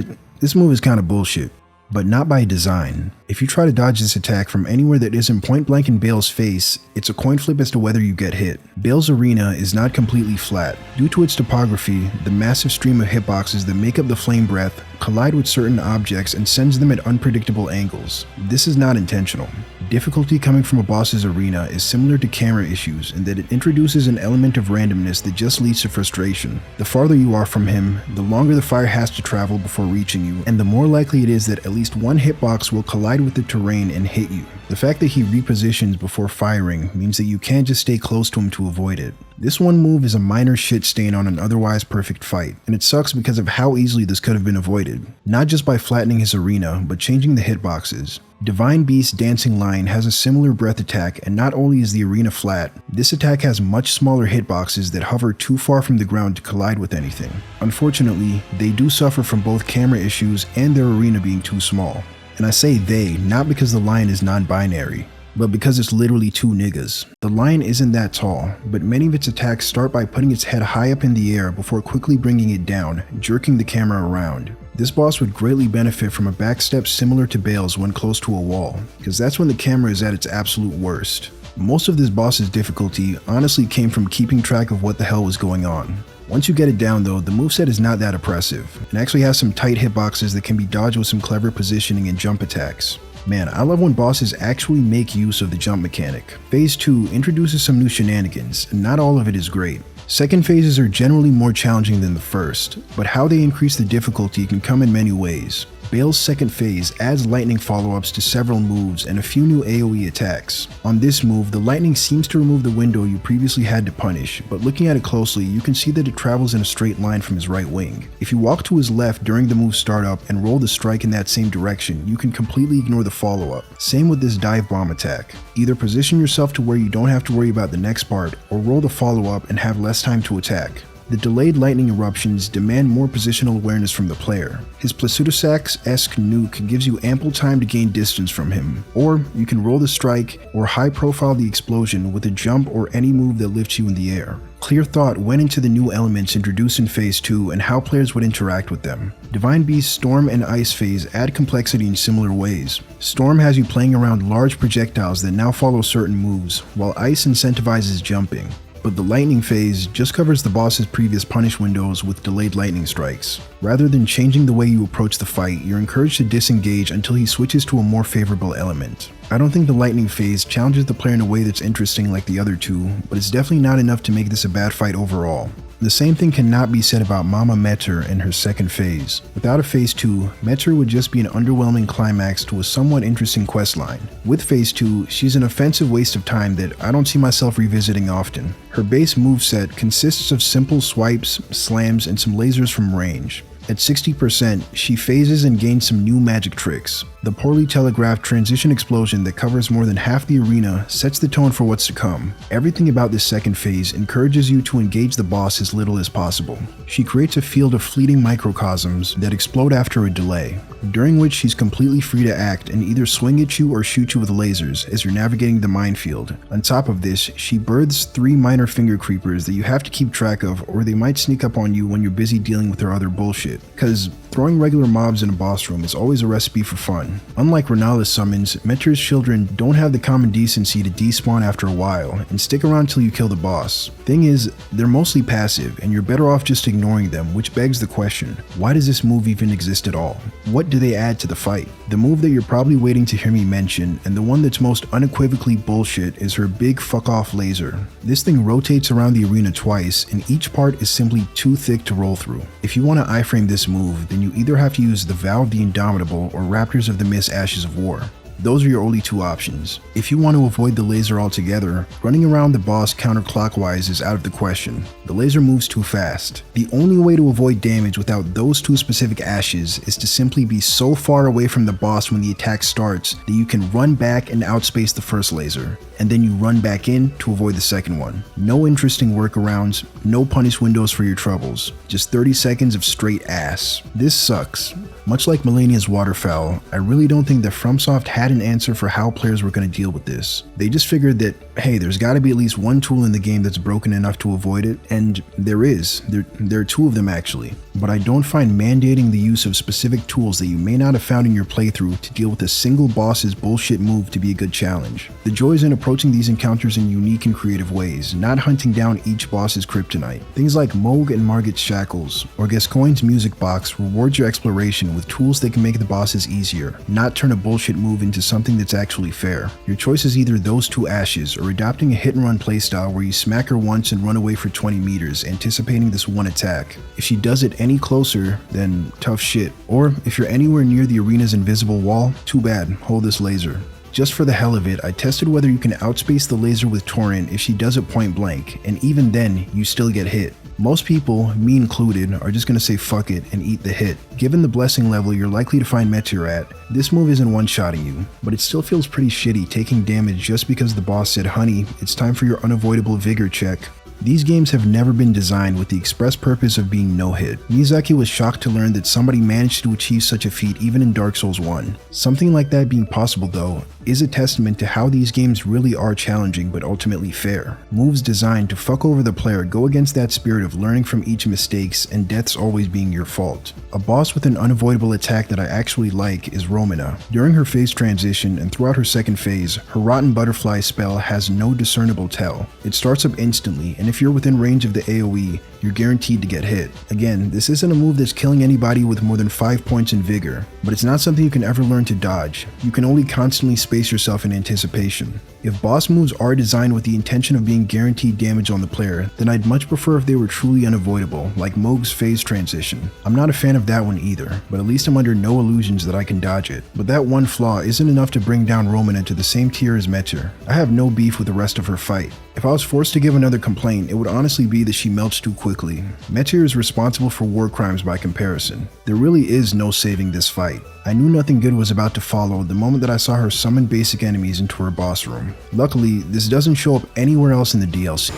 this move is kinda bullshit. But not by design. If you try to dodge this attack from anywhere that isn't point blank in Bale's face, it's a coin flip as to whether you get hit. Bale's arena is not completely flat. Due to its topography, the massive stream of hitboxes that make up the flame breath collide with certain objects and sends them at unpredictable angles. This is not intentional. Difficulty coming from a boss's arena is similar to camera issues in that it introduces an element of randomness that just leads to frustration. The farther you are from him, the longer the fire has to travel before reaching you, and the more likely it is that at least one hitbox will collide with the terrain and hit you. The fact that he repositions before firing means that you can't just stay close to him to avoid it. This one move is a minor shit stain on an otherwise perfect fight, and it sucks because of how easily this could have been avoided. Not just by flattening his arena, but changing the hitboxes. Divine Beast's Dancing Lion has a similar breath attack, and not only is the arena flat, this attack has much smaller hitboxes that hover too far from the ground to collide with anything. Unfortunately, they do suffer from both camera issues and their arena being too small. And I say they, not because the lion is non-binary, but because it's literally two niggas. The lion isn't that tall, but many of its attacks start by putting its head high up in the air before quickly bringing it down, jerking the camera around. This boss would greatly benefit from a backstep similar to Bale's when close to a wall, because that's when the camera is at its absolute worst. Most of this boss's difficulty honestly came from keeping track of what the hell was going on. Once you get it down though, the moveset is not that oppressive, and actually has some tight hitboxes that can be dodged with some clever positioning and jump attacks. Man, I love when bosses actually make use of the jump mechanic. Phase 2 introduces some new shenanigans, and not all of it is great. Second phases are generally more challenging than the first, but how they increase the difficulty can come in many ways. Bale's second phase adds lightning follow-ups to several moves and a few new AoE attacks. On this move, the lightning seems to remove the window you previously had to punish, but looking at it closely, you can see that it travels in a straight line from his right wing. If you walk to his left during the move startup and roll the strike in that same direction, you can completely ignore the follow-up. Same with this dive bomb attack. Either position yourself to where you don't have to worry about the next part, or roll the follow-up and have less time to attack. The delayed lightning eruptions demand more positional awareness from the player. His Plasutosax-esque nuke gives you ample time to gain distance from him, or you can roll the strike or high profile the explosion with a jump or any move that lifts you in the air. Clear thought went into the new elements introduced in Phase 2 and how players would interact with them. Divine Beast's Storm and Ice phase add complexity in similar ways. Storm has you playing around large projectiles that now follow certain moves, while Ice incentivizes jumping. But the lightning phase just covers the boss's previous punish windows with delayed lightning strikes. Rather than changing the way you approach the fight, you're encouraged to disengage until he switches to a more favorable element. I don't think the lightning phase challenges the player in a way that's interesting like the other two, but it's definitely not enough to make this a bad fight overall. The same thing cannot be said about Mama Metter and her second phase. Without a phase 2, Metter would just be an underwhelming climax to a somewhat interesting questline. With phase 2, she's an offensive waste of time that I don't see myself revisiting often. Her base moveset consists of simple swipes, slams, and some lasers from range. At 60%, she phases and gains some new magic tricks. The poorly telegraphed transition explosion that covers more than half the arena sets the tone for what's to come. Everything about this second phase encourages you to engage the boss as little as possible. She creates a field of fleeting microcosms that explode after a delay, during which she's completely free to act and either swing at you or shoot you with lasers as you're navigating the minefield. On top of this, she births 3 minor finger creepers that you have to keep track of, or they might sneak up on you when you're busy dealing with her other bullshit. Cause Throwing regular mobs in a boss room is always a recipe for fun. Unlike Renalis summons, Meteor's children don't have the common decency to despawn after a while and stick around till you kill the boss. Thing is, they're mostly passive and you're better off just ignoring them, which begs the question, why does this move even exist at all? What do they add to the fight? The move that you're probably waiting to hear me mention, and the one that's most unequivocally bullshit, is her big fuck off laser. This thing rotates around the arena twice and each part is simply too thick to roll through. If you want to iframe this move, then you either have to use the Vow of the Indomitable or Raptors of the Mist Ashes of War. Those are your only two options. If you want to avoid the laser altogether, running around the boss counterclockwise is out of the question. The laser moves too fast. The only way to avoid damage without those two specific ashes is to simply be so far away from the boss when the attack starts that you can run back and outspace the first laser, and then you run back in to avoid the second one. No interesting workarounds, no punish windows for your troubles, just 30 seconds of straight ass. This sucks. Much like Melania's Waterfowl, I really don't think that FromSoft had an answer for how players were going to deal with this. They just figured that, hey, there's got to be at least one tool in the game that's broken enough to avoid it, and there is. There are two of them actually. But I don't find mandating the use of specific tools that you may not have found in your playthrough to deal with a single boss's bullshit move to be a good challenge. The joy is in approaching these encounters in unique and creative ways, not hunting down each boss's kryptonite. Things like Moog and Margit's Shackles, or Gascoigne's Music Box rewards your exploration with tools that can make the bosses easier, not turn a bullshit move into something that's actually fair. Your choice is either those two ashes, or adopting a hit and run playstyle where you smack her once and run away for 20 meters, anticipating this one attack. If she does it any closer, then tough shit. Or if you're anywhere near the arena's invisible wall, too bad, hold this laser. Just for the hell of it, I tested whether you can outspace the laser with Torrent if she does it point blank, and even then, you still get hit. Most people, me included, are just gonna say fuck it and eat the hit. Given the blessing level you're likely to find Meteor at, this move isn't one-shotting you, but it still feels pretty shitty taking damage just because the boss said, honey, it's time for your unavoidable vigor check. These games have never been designed with the express purpose of being no-hit. Miyazaki was shocked to learn that somebody managed to achieve such a feat even in Dark Souls 1. Something like that being possible though, is a testament to how these games really are challenging but ultimately fair. Moves designed to fuck over the player go against that spirit of learning from each mistakes and deaths always being your fault. A boss with an unavoidable attack that I actually like is Romina. During her phase transition and throughout her second phase, her Rotten Butterfly spell has no discernible tell. It starts up instantly, and if you're within range of the AoE, you're guaranteed to get hit. Again, this isn't a move that's killing anybody with more than 5 points in vigor, but it's not something you can ever learn to dodge. You can only constantly space yourself in anticipation. If boss moves are designed with the intention of being guaranteed damage on the player, then I'd much prefer if they were truly unavoidable, like Moog's phase transition. I'm not a fan of that one either, but at least I'm under no illusions that I can dodge it. But that one flaw isn't enough to bring down Romina to the same tier as Meteor. I have no beef with the rest of her fight. If I was forced to give another complaint, it would honestly be that she melts too quickly. Meteor is responsible for war crimes by comparison. There really is no saving this fight. I knew nothing good was about to follow the moment that I saw her summon basic enemies into her boss room. Luckily, this doesn't show up anywhere else in the DLC.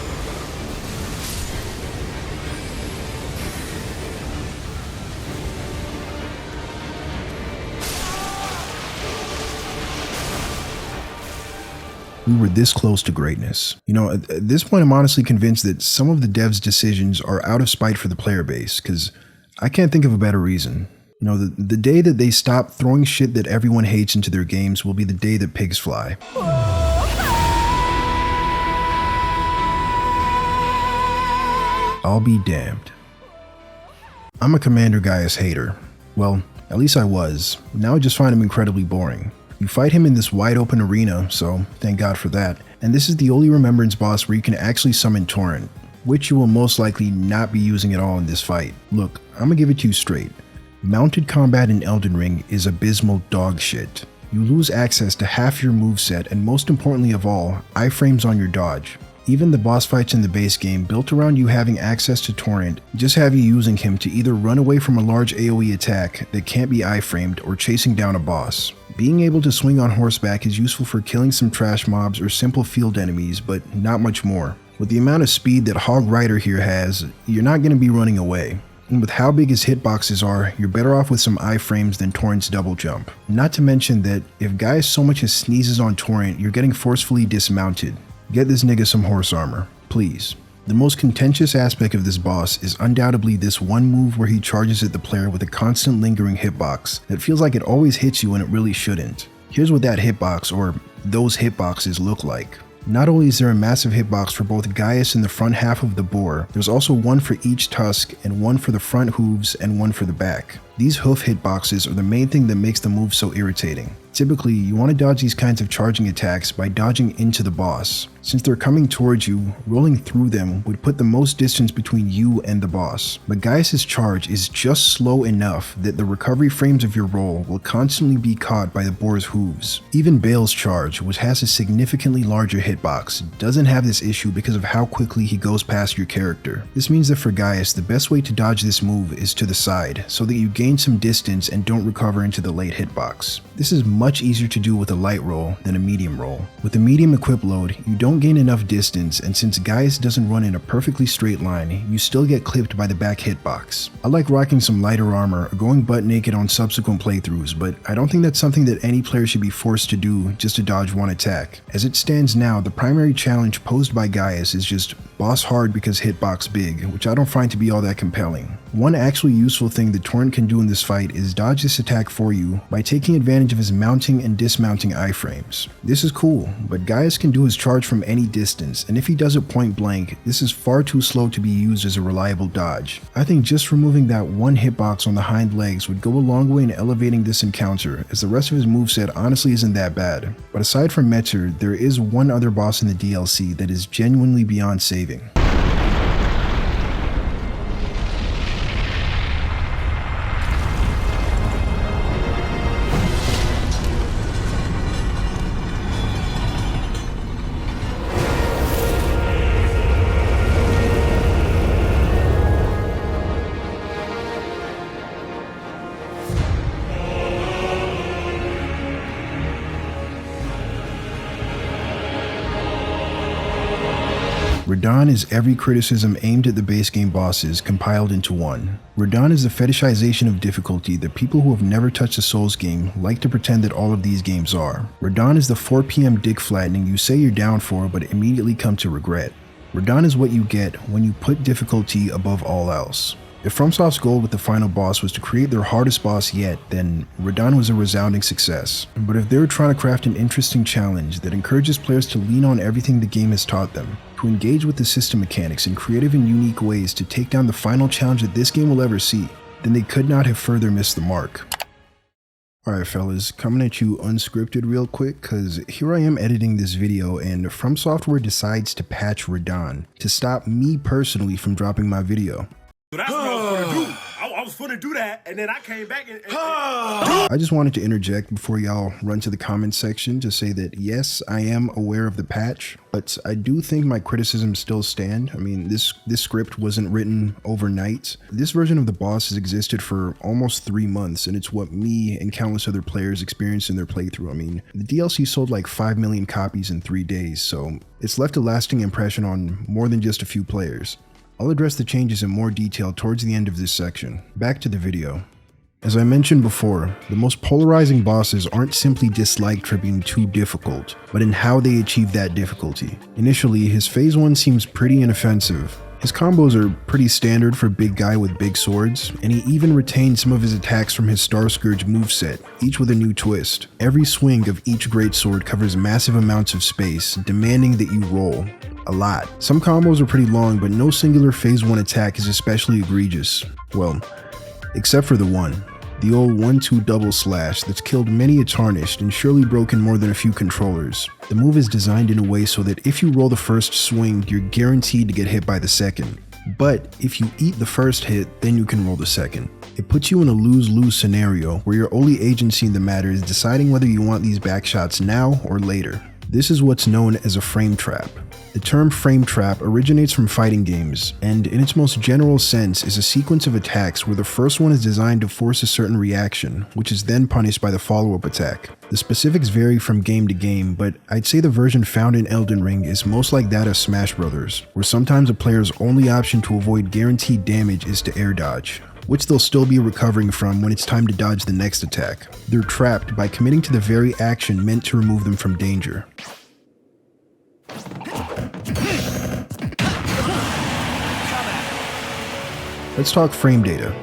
We were this close to greatness. You know, at this point I'm honestly convinced that some of the devs' decisions are out of spite for the player base, because I can't think of a better reason. You know, the day that they stop throwing shit that everyone hates into their games will be the day that pigs fly. I'll be damned. I'm a Commander Gaius hater. Well, at least I was. Now I just find him incredibly boring. You fight him in this wide open arena, so thank God for that. And this is the only Remembrance boss where you can actually summon Torrent, which you will most likely not be using at all in this fight. Look, I'm gonna give it to you straight. Mounted combat in Elden Ring is abysmal dog shit. You lose access to half your moveset, and most importantly of all, iframes on your dodge. Even the boss fights in the base game, built around you having access to Torrent, just have you using him to either run away from a large AoE attack that can't be iframed or chasing down a boss. Being able to swing on horseback is useful for killing some trash mobs or simple field enemies, but not much more. With the amount of speed that Hog Rider here has, you're not going to be running away. And with how big his hitboxes are, you're better off with some iframes than Torrent's double jump. Not to mention that if Gaius so much as sneezes on Torrent, you're getting forcefully dismounted. Get this nigga some horse armor, please. The most contentious aspect of this boss is undoubtedly this one move where he charges at the player with a constant lingering hitbox that feels like it always hits you when it really shouldn't. Here's what that hitbox, or those hitboxes, look like. Not only is there a massive hitbox for both Gaius and the front half of the boar, there's also one for each tusk and one for the front hooves and one for the back. These hoof hitboxes are the main thing that makes the move so irritating. Typically, you want to dodge these kinds of charging attacks by dodging into the boss. Since they're coming towards you, rolling through them would put the most distance between you and the boss. But Gaius' charge is just slow enough that the recovery frames of your roll will constantly be caught by the boar's hooves. Even Bale's charge, which has a significantly larger hitbox, doesn't have this issue because of how quickly he goes past your character. This means that for Gaius, the best way to dodge this move is to the side, so that you gain some distance and don't recover into the late hitbox. This is much easier to do with a light roll than a medium roll. With a medium equip load, you don't gain enough distance, and since Gaius doesn't run in a perfectly straight line, you still get clipped by the back hitbox. I like rocking some lighter armor or going butt naked on subsequent playthroughs, but I don't think that's something that any player should be forced to do just to dodge one attack. As it stands now, the primary challenge posed by Gaius is just boss hard because hitbox big, which I don't find to be all that compelling. One actually useful thing that Torrent can do in this fight is dodge this attack for you by taking advantage of his mounting and dismounting iframes. This is cool, but Gaius can do his charge from any distance, and if he does it point blank, this is far too slow to be used as a reliable dodge. I think just removing that one hitbox on the hind legs would go a long way in elevating this encounter, as the rest of his moveset honestly isn't that bad. But aside from Metzer, there is one other boss in the DLC that is genuinely beyond saving. Radahn is every criticism aimed at the base game bosses compiled into one. Radahn is the fetishization of difficulty that people who have never touched a Souls game like to pretend that all of these games are. Radahn is the 4 PM dick flattening you say you're down for but immediately come to regret. Radahn is what you get when you put difficulty above all else. If FromSoft's goal with the final boss was to create their hardest boss yet, then Radahn was a resounding success. But if they're trying to craft an interesting challenge that encourages players to lean on everything the game has taught them, to engage with the system mechanics in creative and unique ways to take down the final challenge that this game will ever see, then they could not have further missed the mark. Alright fellas, coming at you unscripted real quick, cause here I am editing this video and From Software decides to patch Radahn to stop me personally from dropping my video. That's what I was gonna do. I was gonna do that, and then I came back and I just wanted to interject before y'all run to the comments section to say that yes, I am aware of the patch, but I do think my criticisms still stand. I mean, this script wasn't written overnight. This version of the boss has existed for almost 3 months, and it's what me and countless other players experienced in their playthrough. I mean, the DLC sold like 5 million copies in 3 days, so it's left a lasting impression on more than just a few players. I'll address the changes in more detail towards the end of this section. Back to the video. As I mentioned before, the most polarizing bosses aren't simply disliked for being too difficult, but in how they achieve that difficulty. Initially, his phase 1 seems pretty inoffensive. His combos are pretty standard for big guy with big swords, and he even retained some of his attacks from his Star Scourge moveset, each with a new twist. Every swing of each greatsword covers massive amounts of space, demanding that you roll. A lot. Some combos are pretty long, but no singular phase 1 attack is especially egregious. Well, except for the one. The old 1-2 double slash that's killed many a tarnished and surely broken more than a few controllers. The move is designed in a way so that if you roll the first swing, you're guaranteed to get hit by the second. But if you eat the first hit, then you can roll the second. It puts you in a lose-lose scenario where your only agency in the matter is deciding whether you want these back shots now or later. This is what's known as a frame trap. The term frame trap originates from fighting games, and in its most general sense is a sequence of attacks where the first one is designed to force a certain reaction, which is then punished by the follow-up attack. The specifics vary from game to game, but I'd say the version found in Elden Ring is most like that of Smash Bros., where sometimes a player's only option to avoid guaranteed damage is to air dodge, which they'll still be recovering from when it's time to dodge the next attack. They're trapped by committing to the very action meant to remove them from danger. Let's talk frame data.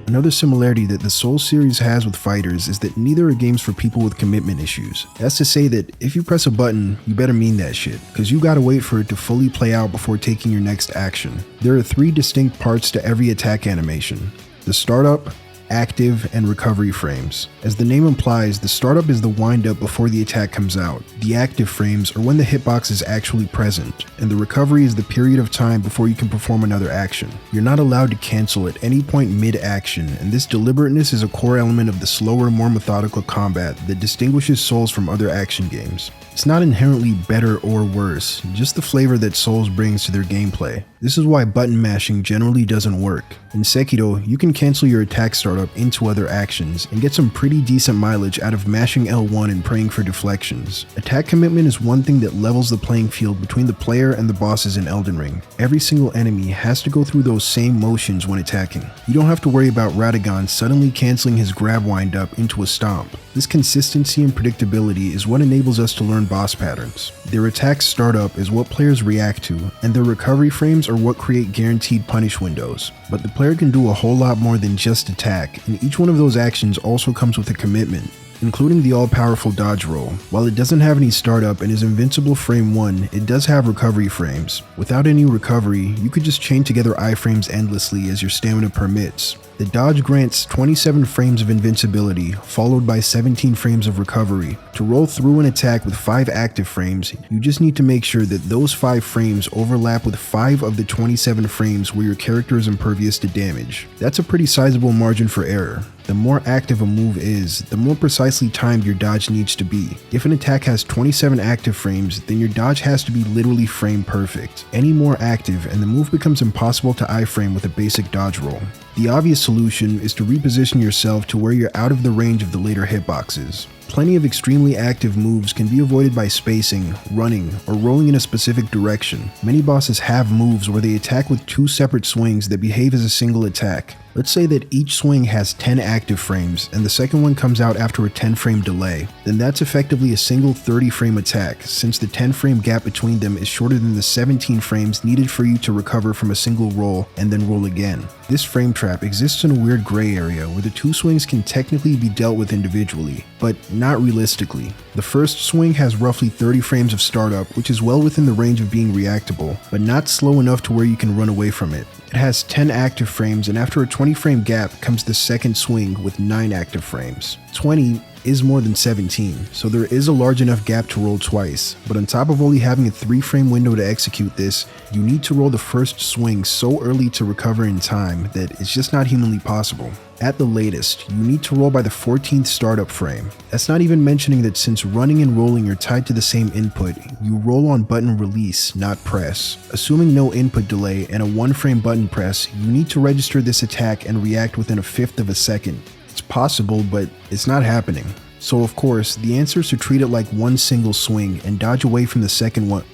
Another similarity that the Souls series has with fighters is that neither are games for people with commitment issues. That's to say that if you press a button, you better mean that shit, cause you gotta wait for it to fully play out before taking your next action. There are 3 distinct parts to every attack animation: the startup, active, and recovery frames. As the name implies, the startup is the wind-up before the attack comes out. The active frames are when the hitbox is actually present, and the recovery is the period of time before you can perform another action. You're not allowed to cancel at any point mid-action, and this deliberateness is a core element of the slower, more methodical combat that distinguishes Souls from other action games. It's not inherently better or worse, just the flavor that Souls brings to their gameplay. This is why button mashing generally doesn't work. In Sekiro, you can cancel your attack startup into other actions and get some pretty decent mileage out of mashing L1 and praying for deflections. Attack commitment is one thing that levels the playing field between the player and the bosses in Elden Ring. Every single enemy has to go through those same motions when attacking. You don't have to worry about Radagon suddenly canceling his grab wind up into a stomp. This consistency and predictability is what enables us to learn boss patterns. Their attack startup is what players react to, and their recovery frames are what create guaranteed punish windows. But the player can do a whole lot more than just attack, and each one of those actions also comes with a commitment, including the all-powerful dodge roll. While it doesn't have any startup and is invincible frame 1, it does have recovery frames. Without any recovery, you could just chain together iframes endlessly as your stamina permits. The dodge grants 27 frames of invincibility, followed by 17 frames of recovery. To roll through an attack with 5 active frames, you just need to make sure that those 5 frames overlap with 5 of the 27 frames where your character is impervious to damage. That's a pretty sizable margin for error. The more active a move is, the more precisely timed your dodge needs to be. If an attack has 27 active frames, then your dodge has to be literally frame perfect. Any more active, and the move becomes impossible to iframe with a basic dodge roll. The obvious solution is to reposition yourself to where you're out of the range of the later hitboxes. Plenty of extremely active moves can be avoided by spacing, running, or rolling in a specific direction. Many bosses have moves where they attack with 2 separate swings that behave as a single attack. Let's say that each swing has 10 active frames and the second one comes out after a 10 frame delay. Then that's effectively a single 30 frame attack, since the 10 frame gap between them is shorter than the 17 frames needed for you to recover from a single roll and then roll again. This frame trap exists in a weird gray area where the 2 swings can technically be dealt with individually, but not realistically. The first swing has roughly 30 frames of startup, which is well within the range of being reactable, but not slow enough to where you can run away from it. It has 10 active frames, and after a 20 frame gap comes the second swing with 9 active frames. 20 is more than 17, so there is a large enough gap to roll twice, but on top of only having a 3 frame window to execute this, you need to roll the first swing so early to recover in time that it's just not humanly possible. At the latest, you need to roll by the 14th startup frame. That's not even mentioning that since running and rolling are tied to the same input, you roll on button release, not press. Assuming no input delay and a 1 frame button press, you need to register this attack and react within a 1/5 of a second. It's possible, but it's not happening. So of course, the answer is to treat it like one single swing and dodge away from the second one.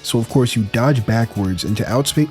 So of course you dodge backwards and to outspace.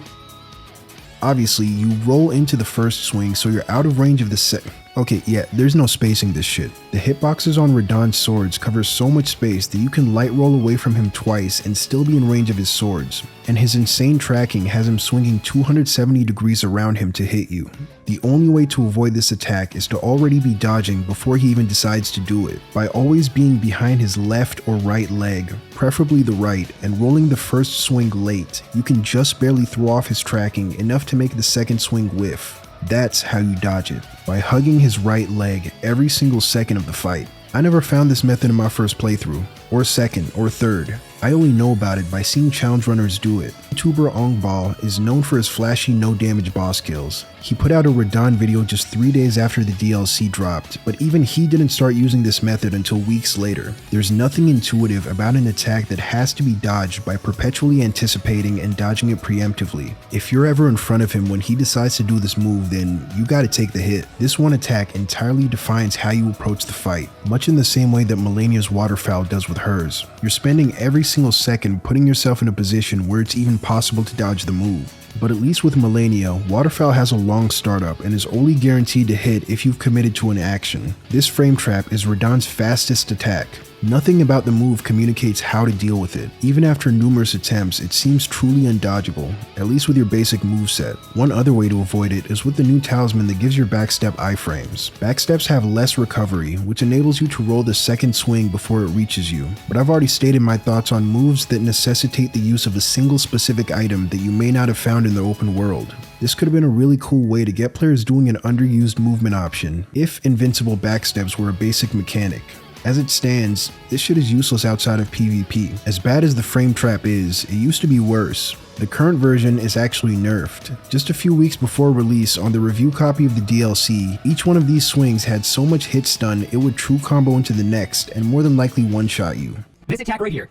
Obviously, you roll into the first swing so you're out of range of the second. Okay, yeah, there's no spacing this shit. The hitboxes on Radahn's swords cover so much space that you can light roll away from him twice and still be in range of his swords. And his insane tracking has him swinging 270 degrees around him to hit you. The only way to avoid this attack is to already be dodging before he even decides to do it, by always being behind his left or right leg, preferably the right, and rolling the first swing late. You can just barely throw off his tracking enough to make the second swing whiff. That's how you dodge it, by hugging his right leg every single second of the fight. I never found this method in my first playthrough, or second, or third. I only know about it by seeing challenge runners do it. YouTuber Ongbal is known for his flashy no damage boss kills. He put out a Radahn video just 3 days after the DLC dropped, but even he didn't start using this method until weeks later. There's nothing intuitive about an attack that has to be dodged by perpetually anticipating and dodging it preemptively. If you're ever in front of him when he decides to do this move, then you gotta take the hit. This one attack entirely defines how you approach the fight, much in the same way that Melania's waterfowl does with hers. You're spending every single second putting yourself in a position where it's even possible to dodge the move. But at least with Melania, waterfowl has a long startup and is only guaranteed to hit if you've committed to an action. This frame trap is Radahn's fastest attack. Nothing about the move communicates how to deal with it. Even after numerous attempts, it seems truly undodgeable, at least with your basic moveset. One other way to avoid it is with the new talisman that gives your backstep iframes. Backsteps have less recovery, which enables you to roll the second swing before it reaches you. But I've already stated my thoughts on moves that necessitate the use of a single specific item that you may not have found in the open world. This could have been a really cool way to get players doing an underused movement option, if invincible backsteps were a basic mechanic. As it stands, this shit is useless outside of PvP. As bad as the frame trap is, it used to be worse. The current version is actually nerfed. Just a few weeks before release on the review copy of the DLC, each one of these swings had so much hit stun it would true combo into the next and more than likely one-shot you. This attack right here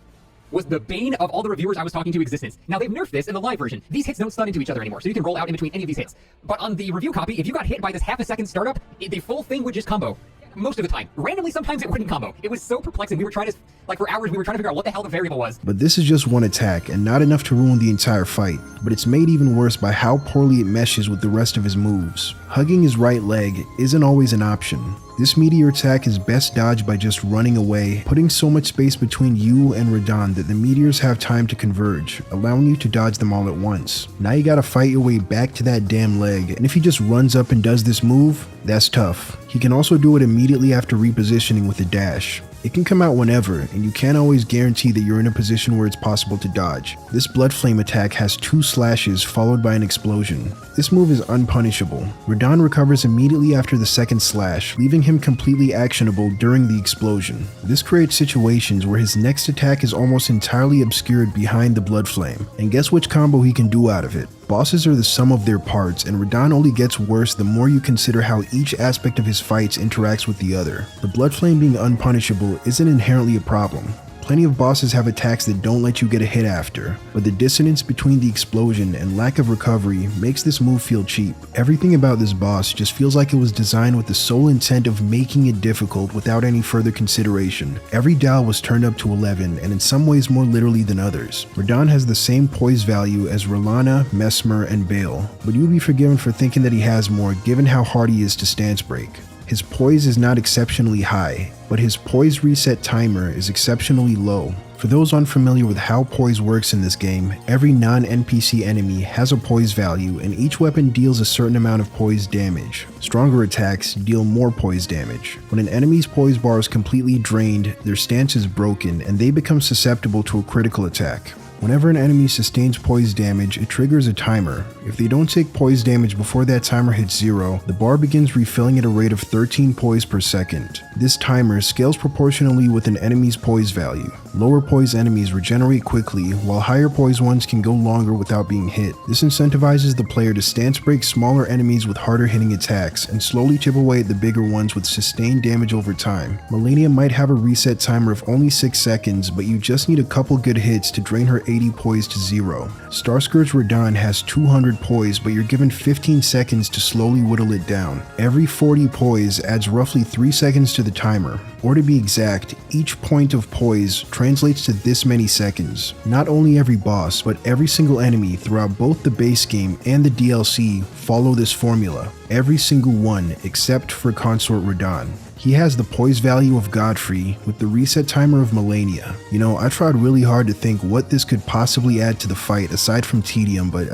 was the bane of all the reviewers I was talking to existence. Now they've nerfed this in the live version. These hits don't stun into each other anymore, so you can roll out in between any of these hits. But on the review copy, if you got hit by this half a second startup, the full thing would just combo. Most of the time. Randomly, sometimes it wouldn't combo. It was so perplexing. We were trying to, for hours, we were trying to figure out what the hell the variable was. But this is just one attack and not enough to ruin the entire fight. But it's made even worse by how poorly it meshes with the rest of his moves. Hugging his right leg isn't always an option. This meteor attack is best dodged by just running away, putting so much space between you and Radahn that the meteors have time to converge, allowing you to dodge them all at once. Now you gotta fight your way back to that damn leg, and if he just runs up and does this move, that's tough. He can also do it immediately after repositioning with a dash. It can come out whenever, and you can't always guarantee that you're in a position where it's possible to dodge. This Blood Flame attack has 2 slashes followed by an explosion. This move is unpunishable. Radahn recovers immediately after the second slash, leaving him completely actionable during the explosion. This creates situations where his next attack is almost entirely obscured behind the Blood Flame, and guess which combo he can do out of it? Bosses are the sum of their parts, and Radahn only gets worse the more you consider how each aspect of his fights interacts with the other. The Blood Flame being unpunishable isn't inherently a problem. Plenty of bosses have attacks that don't let you get a hit after, but the dissonance between the explosion and lack of recovery makes this move feel cheap. Everything about this boss just feels like it was designed with the sole intent of making it difficult without any further consideration. Every dial was turned up to 11, and in some ways more literally than others. Radahn has the same poise value as R'Lana, Mesmer, and Bale, but you'll be forgiven for thinking that he has more given how hard he is to stance break. His poise is not exceptionally high, but his poise reset timer is exceptionally low. For those unfamiliar with how poise works in this game, every non-NPC enemy has a poise value and each weapon deals a certain amount of poise damage. Stronger attacks deal more poise damage. When an enemy's poise bar is completely drained, their stance is broken and they become susceptible to a critical attack. Whenever an enemy sustains poise damage, it triggers a timer. If they don't take poise damage before that timer hits 0, the bar begins refilling at a rate of 13 poise per second. This timer scales proportionally with an enemy's poise value. Lower poise enemies regenerate quickly, while higher poise ones can go longer without being hit. This incentivizes the player to stance break smaller enemies with harder hitting attacks, and slowly chip away at the bigger ones with sustained damage over time. Malenia might have a reset timer of only 6 seconds, but you just need a couple good hits to drain her 80 poise to 0. Starscourge Radahn has 200 poise, but you're given 15 seconds to slowly whittle it down. Every 40 poise adds roughly 3 seconds to the timer. Or to be exact, each point of poise translates to this many seconds. Not only every boss, but every single enemy throughout both the base game and the DLC follow this formula. Every single one except for Consort Radahn. He has the poise value of Godfrey with the reset timer of Malenia. You know, I tried really hard to think what this could possibly add to the fight aside from tedium, but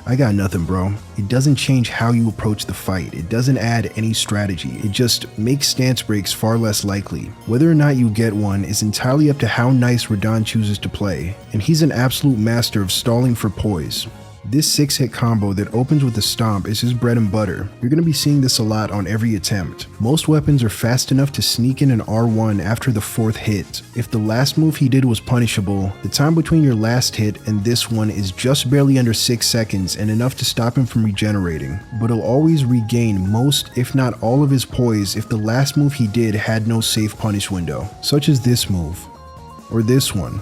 I got nothing, bro. It doesn't change how you approach the fight. It doesn't add any strategy. It just makes stance breaks far less likely. Whether or not you get one is entirely up to how nice Radahn chooses to play, and he's an absolute master of stalling for poise. This 6-hit combo that opens with a stomp is his bread and butter. You're going to be seeing this a lot on every attempt. Most weapons are fast enough to sneak in an R1 after the 4th hit. If the last move he did was punishable, the time between your last hit and this one is just barely under 6 seconds and enough to stop him from regenerating. But he'll always regain most, if not all of his poise if the last move he did had no safe punish window, such as this move, or this one,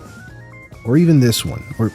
or even this one, or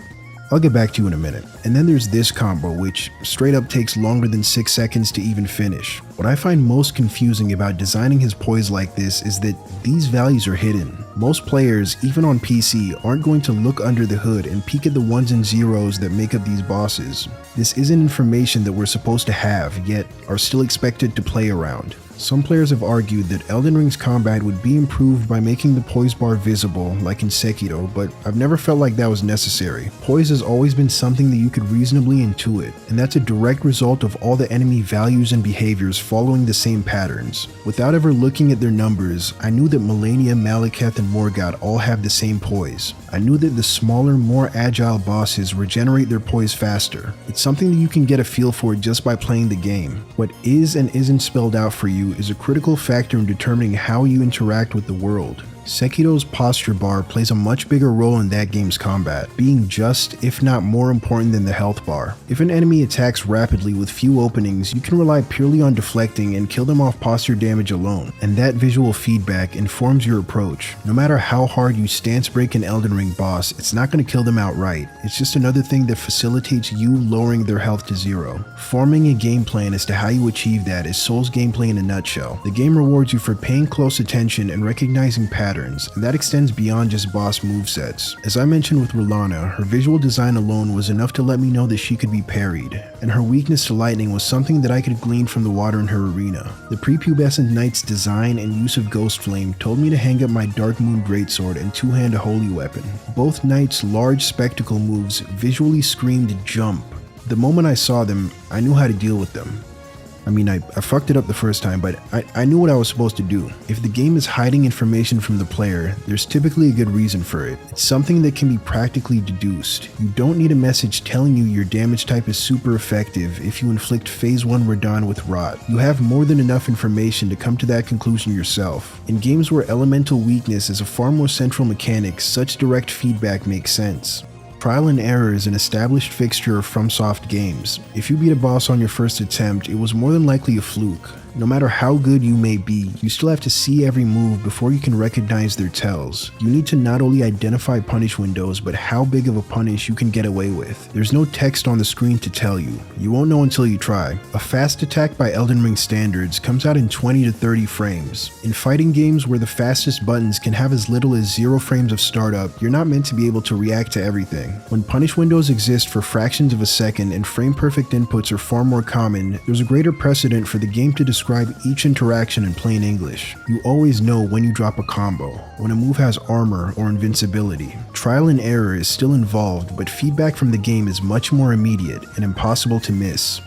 I'll get back to you in a minute. And then there's this combo, which straight up takes longer than 6 seconds to even finish. What I find most confusing about designing his poise like this is that these values are hidden. Most players, even on PC, aren't going to look under the hood and peek at the 1s and 0s that make up these bosses. This isn't information that we're supposed to have, yet are still expected to play around. Some players have argued that Elden Ring's combat would be improved by making the poise bar visible, like in Sekiro, but I've never felt like that was necessary. Poise has always been something that you could reasonably intuit, and that's a direct result of all the enemy values and behaviors following the same patterns. Without ever looking at their numbers, I knew that Malenia, Malekith, and Morgoth all have the same poise. I knew that the smaller, more agile bosses regenerate their poise faster. It's something that you can get a feel for just by playing the game. What is and isn't spelled out for you is a critical factor in determining how you interact with the world. Sekiro's posture bar plays a much bigger role in that game's combat, being just, if not more important than the health bar. If an enemy attacks rapidly with few openings, you can rely purely on deflecting and kill them off posture damage alone, and that visual feedback informs your approach. No matter how hard you stance break an Elden Ring boss, it's not going to kill them outright. It's just another thing that facilitates you lowering their health to zero. Forming a game plan as to how you achieve that is Souls gameplay in a nutshell. The game rewards you for paying close attention and recognizing patterns, and that extends beyond just boss movesets. As I mentioned with R'hllana, her visual design alone was enough to let me know that she could be parried, and her weakness to lightning was something that I could glean from the water in her arena. The prepubescent knight's design and use of Ghost Flame told me to hang up my Dark Moon Greatsword and two-hand a holy weapon. Both knights' large spectacle moves visually screamed jump. The moment I saw them, I knew how to deal with them. I mean, I fucked it up the first time, but I knew what I was supposed to do. If the game is hiding information from the player, there's typically a good reason for it. It's something that can be practically deduced. You don't need a message telling you your damage type is super effective if you inflict Phase 1 Radahn with Rot. You have more than enough information to come to that conclusion yourself. In games where elemental weakness is a far more central mechanic, such direct feedback makes sense. Trial and error is an established fixture of FromSoft games. If you beat a boss on your first attempt, it was more than likely a fluke. No matter how good you may be, you still have to see every move before you can recognize their tells. You need to not only identify punish windows, but how big of a punish you can get away with. There's no text on the screen to tell you. You won't know until you try. A fast attack by Elden Ring standards comes out in 20 to 30 frames. In fighting games where the fastest buttons can have as little as 0 frames of startup, you're not meant to be able to react to everything. When punish windows exist for fractions of a second and frame-perfect inputs are far more common, there's a greater precedent for the game to describe each interaction in plain English. You always know when you drop a combo, when a move has armor or invincibility. Trial and error is still involved, but feedback from the game is much more immediate and impossible to miss.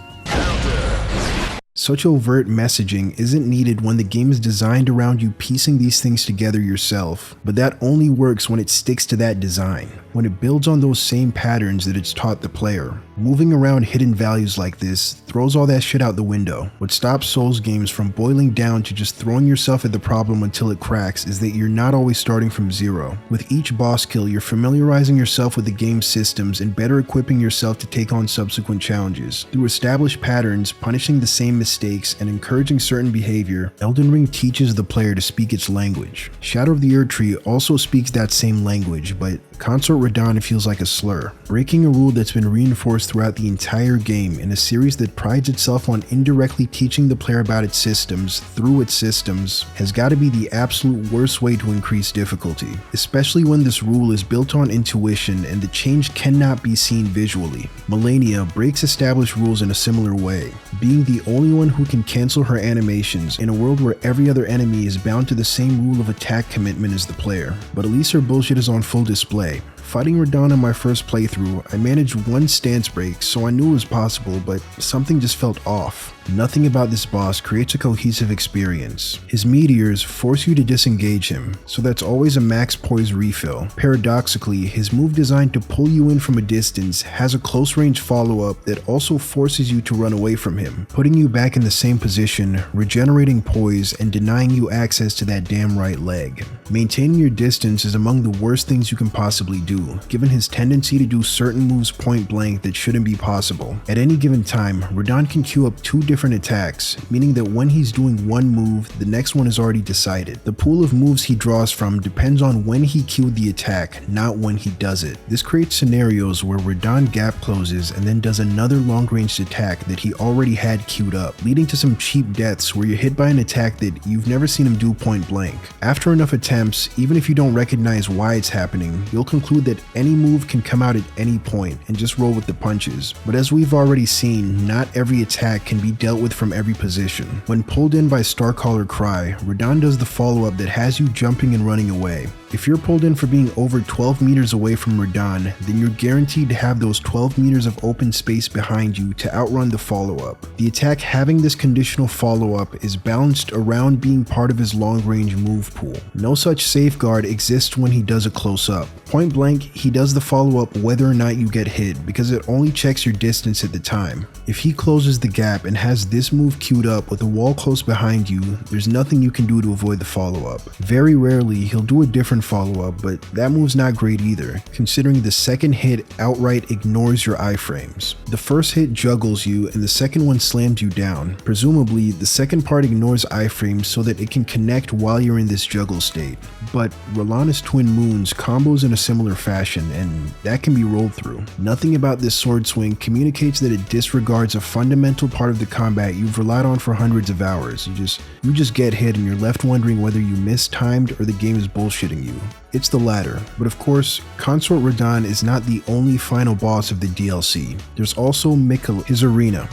Such overt messaging isn't needed when the game is designed around you piecing these things together yourself, but that only works when it sticks to that design, when it builds on those same patterns that it's taught the player. Moving around hidden values like this throws all that shit out the window. What stops Souls games from boiling down to just throwing yourself at the problem until it cracks is that you're not always starting from zero. With each boss kill, you're familiarizing yourself with the game's systems and better equipping yourself to take on subsequent challenges. Through established patterns, punishing the same mistakes, and encouraging certain behavior, Elden Ring teaches the player to speak its language. Shadow of the Erdtree also speaks that same language, but Consort Radahn feels like a slur. Breaking a rule that's been reinforced throughout the entire game in a series that prides itself on indirectly teaching the player about its systems through its systems has got to be the absolute worst way to increase difficulty, especially when this rule is built on intuition and the change cannot be seen visually. Malenia breaks established rules in a similar way, being the only one who can cancel her animations in a world where every other enemy is bound to the same rule of attack commitment as the player. But at least her bullshit is on full display. Fighting Radahn on my first playthrough, I managed one stance break, so I knew it was possible, but something just felt off. Nothing about this boss creates a cohesive experience. His meteors force you to disengage him, so that's always a max poise refill. Paradoxically, his move designed to pull you in from a distance has a close range follow-up that also forces you to run away from him, putting you back in the same position, regenerating poise, and denying you access to that damn right leg. Maintaining your distance is among the worst things you can possibly do, given his tendency to do certain moves point blank that shouldn't be possible. At any given time, Radahn can queue up 2 different attacks, meaning that when he's doing one move, the next one is already decided. The pool of moves he draws from depends on when he queued the attack, not when he does it. This creates scenarios where Radahn gap closes and then does another long-ranged attack that he already had queued up, leading to some cheap deaths where you're hit by an attack that you've never seen him do point blank. After enough attempts, even if you don't recognize why it's happening, you'll conclude that any move can come out at any point and just roll with the punches. But as we've already seen, not every attack can be dealt with from every position. When pulled in by Starcaller Cry, Radahn does the follow-up that has you jumping and running away. If you're pulled in for being over 12 meters away from Radahn, then you're guaranteed to have those 12 meters of open space behind you to outrun the follow-up. The attack having this conditional follow-up is balanced around being part of his long-range move pool. No such safeguard exists when he does a close-up. Point blank, he does the follow-up whether or not you get hit because it only checks your distance at the time. If he closes the gap and has this move queued up with a wall close behind you, there's nothing you can do to avoid the follow-up. Very rarely, he'll do a different follow-up, but that move's not great either, considering the second hit outright ignores your iframes. The first hit juggles you and the second one slams you down. Presumably, the second part ignores iframes so that it can connect while you're in this juggle state. But Rellana's Twin Moons combos in a similar fashion, and that can be rolled through. Nothing about this sword swing communicates that it disregards a fundamental part of the combat you've relied on for hundreds of hours. You just get hit and you're left wondering whether you mistimed or the game is bullshitting you. It's the latter, but of course, Consort Radahn is not the only final boss of the DLC. There's also Miquella, his arena.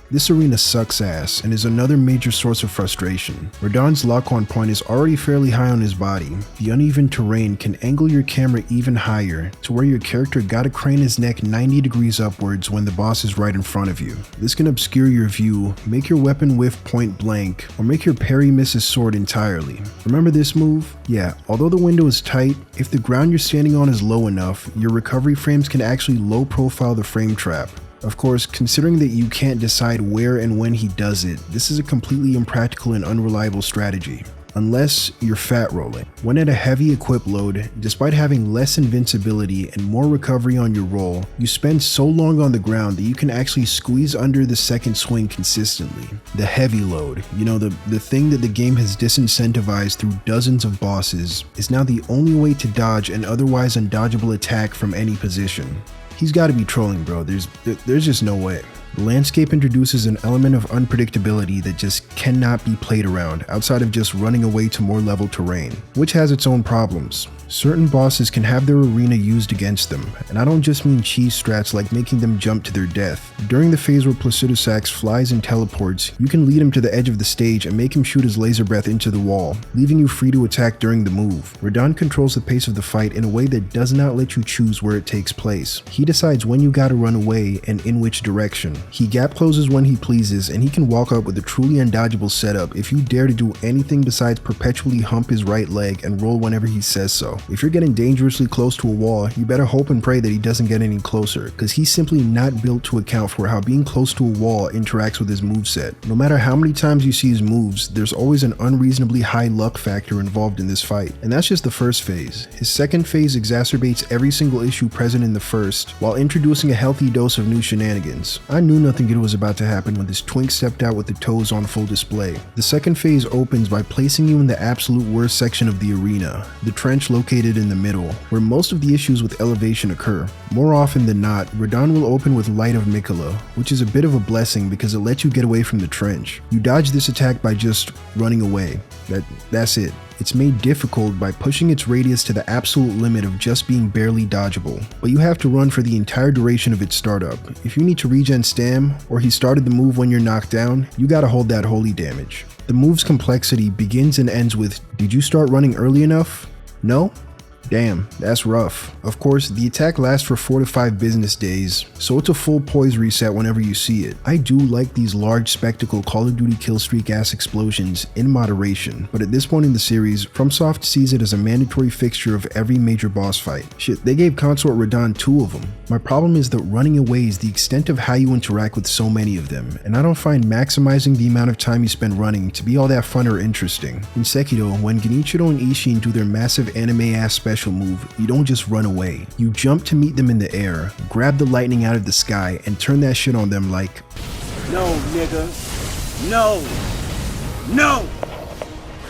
This arena sucks ass and is another major source of frustration. Radahn's lock-on point is already fairly high on his body. The uneven terrain can angle your camera even higher to where your character gotta crane his neck 90 degrees upwards when the boss is right in front of you. This can obscure your view, make your weapon whiff point blank, or make your parry miss his sword entirely. Remember this move? Yeah, although the window is tight, if the ground you're standing on is low enough, your recovery frames can actually low profile the frame trap. Of course, considering that you can't decide where and when he does it, this is a completely impractical and unreliable strategy. Unless you're fat rolling. When at a heavy equip load, despite having less invincibility and more recovery on your roll, you spend so long on the ground that you can actually squeeze under the second swing consistently. The heavy load, you know, the thing that the game has disincentivized through dozens of bosses, is now the only way to dodge an otherwise undodgeable attack from any position. He's got to be trolling, bro. There's just no way. The landscape introduces an element of unpredictability that just cannot be played around outside of just running away to more level terrain, which has its own problems. Certain bosses can have their arena used against them, and I don't just mean cheese strats like making them jump to their death. During the phase where Placidusax flies and teleports, you can lead him to the edge of the stage and make him shoot his laser breath into the wall, leaving you free to attack during the move. Radahn controls the pace of the fight in a way that does not let you choose where it takes place. He decides when you gotta run away and in which direction. He gap closes when he pleases, and he can walk up with a truly undodgeable setup if you dare to do anything besides perpetually hump his right leg and roll whenever he says so. If you're getting dangerously close to a wall, you better hope and pray that he doesn't get any closer, because he's simply not built to account for how being close to a wall interacts with his moveset. No matter how many times you see his moves, there's always an unreasonably high luck factor involved in this fight. And that's just the first phase. His second phase exacerbates every single issue present in the first, while introducing a healthy dose of new shenanigans. I knew nothing good was about to happen when this twink stepped out with the toes on full display. The second phase opens by placing you in the absolute worst section of the arena, the trench located in the middle, where most of the issues with elevation occur. More often than not, Radahn will open with Light of Miquella, which is a bit of a blessing because it lets you get away from the trench. You dodge this attack by just running away. That's it. It's made difficult by pushing its radius to the absolute limit of just being barely dodgeable, but you have to run for the entire duration of its startup. If you need to regen stam, or he started the move when you're knocked down, you gotta hold that holy damage. The move's complexity begins and ends with, did you start running early enough? No? Damn, that's rough. Of course, the attack lasts for 4 to 5 business days, so it's a full poise reset whenever you see it. I do like these large spectacle Call of Duty killstreak ass explosions in moderation, but at this point in the series, FromSoft sees it as a mandatory fixture of every major boss fight. Shit, they gave Consort Radahn 2 of them. My problem is that running away is the extent of how you interact with so many of them, and I don't find maximizing the amount of time you spend running to be all that fun or interesting. In Sekiro, when Genichiro and Ishin do their massive anime ass special move, you don't just run away. You jump to meet them in the air, grab the lightning out of the sky, and turn that shit on them like, No, nigga. No. No.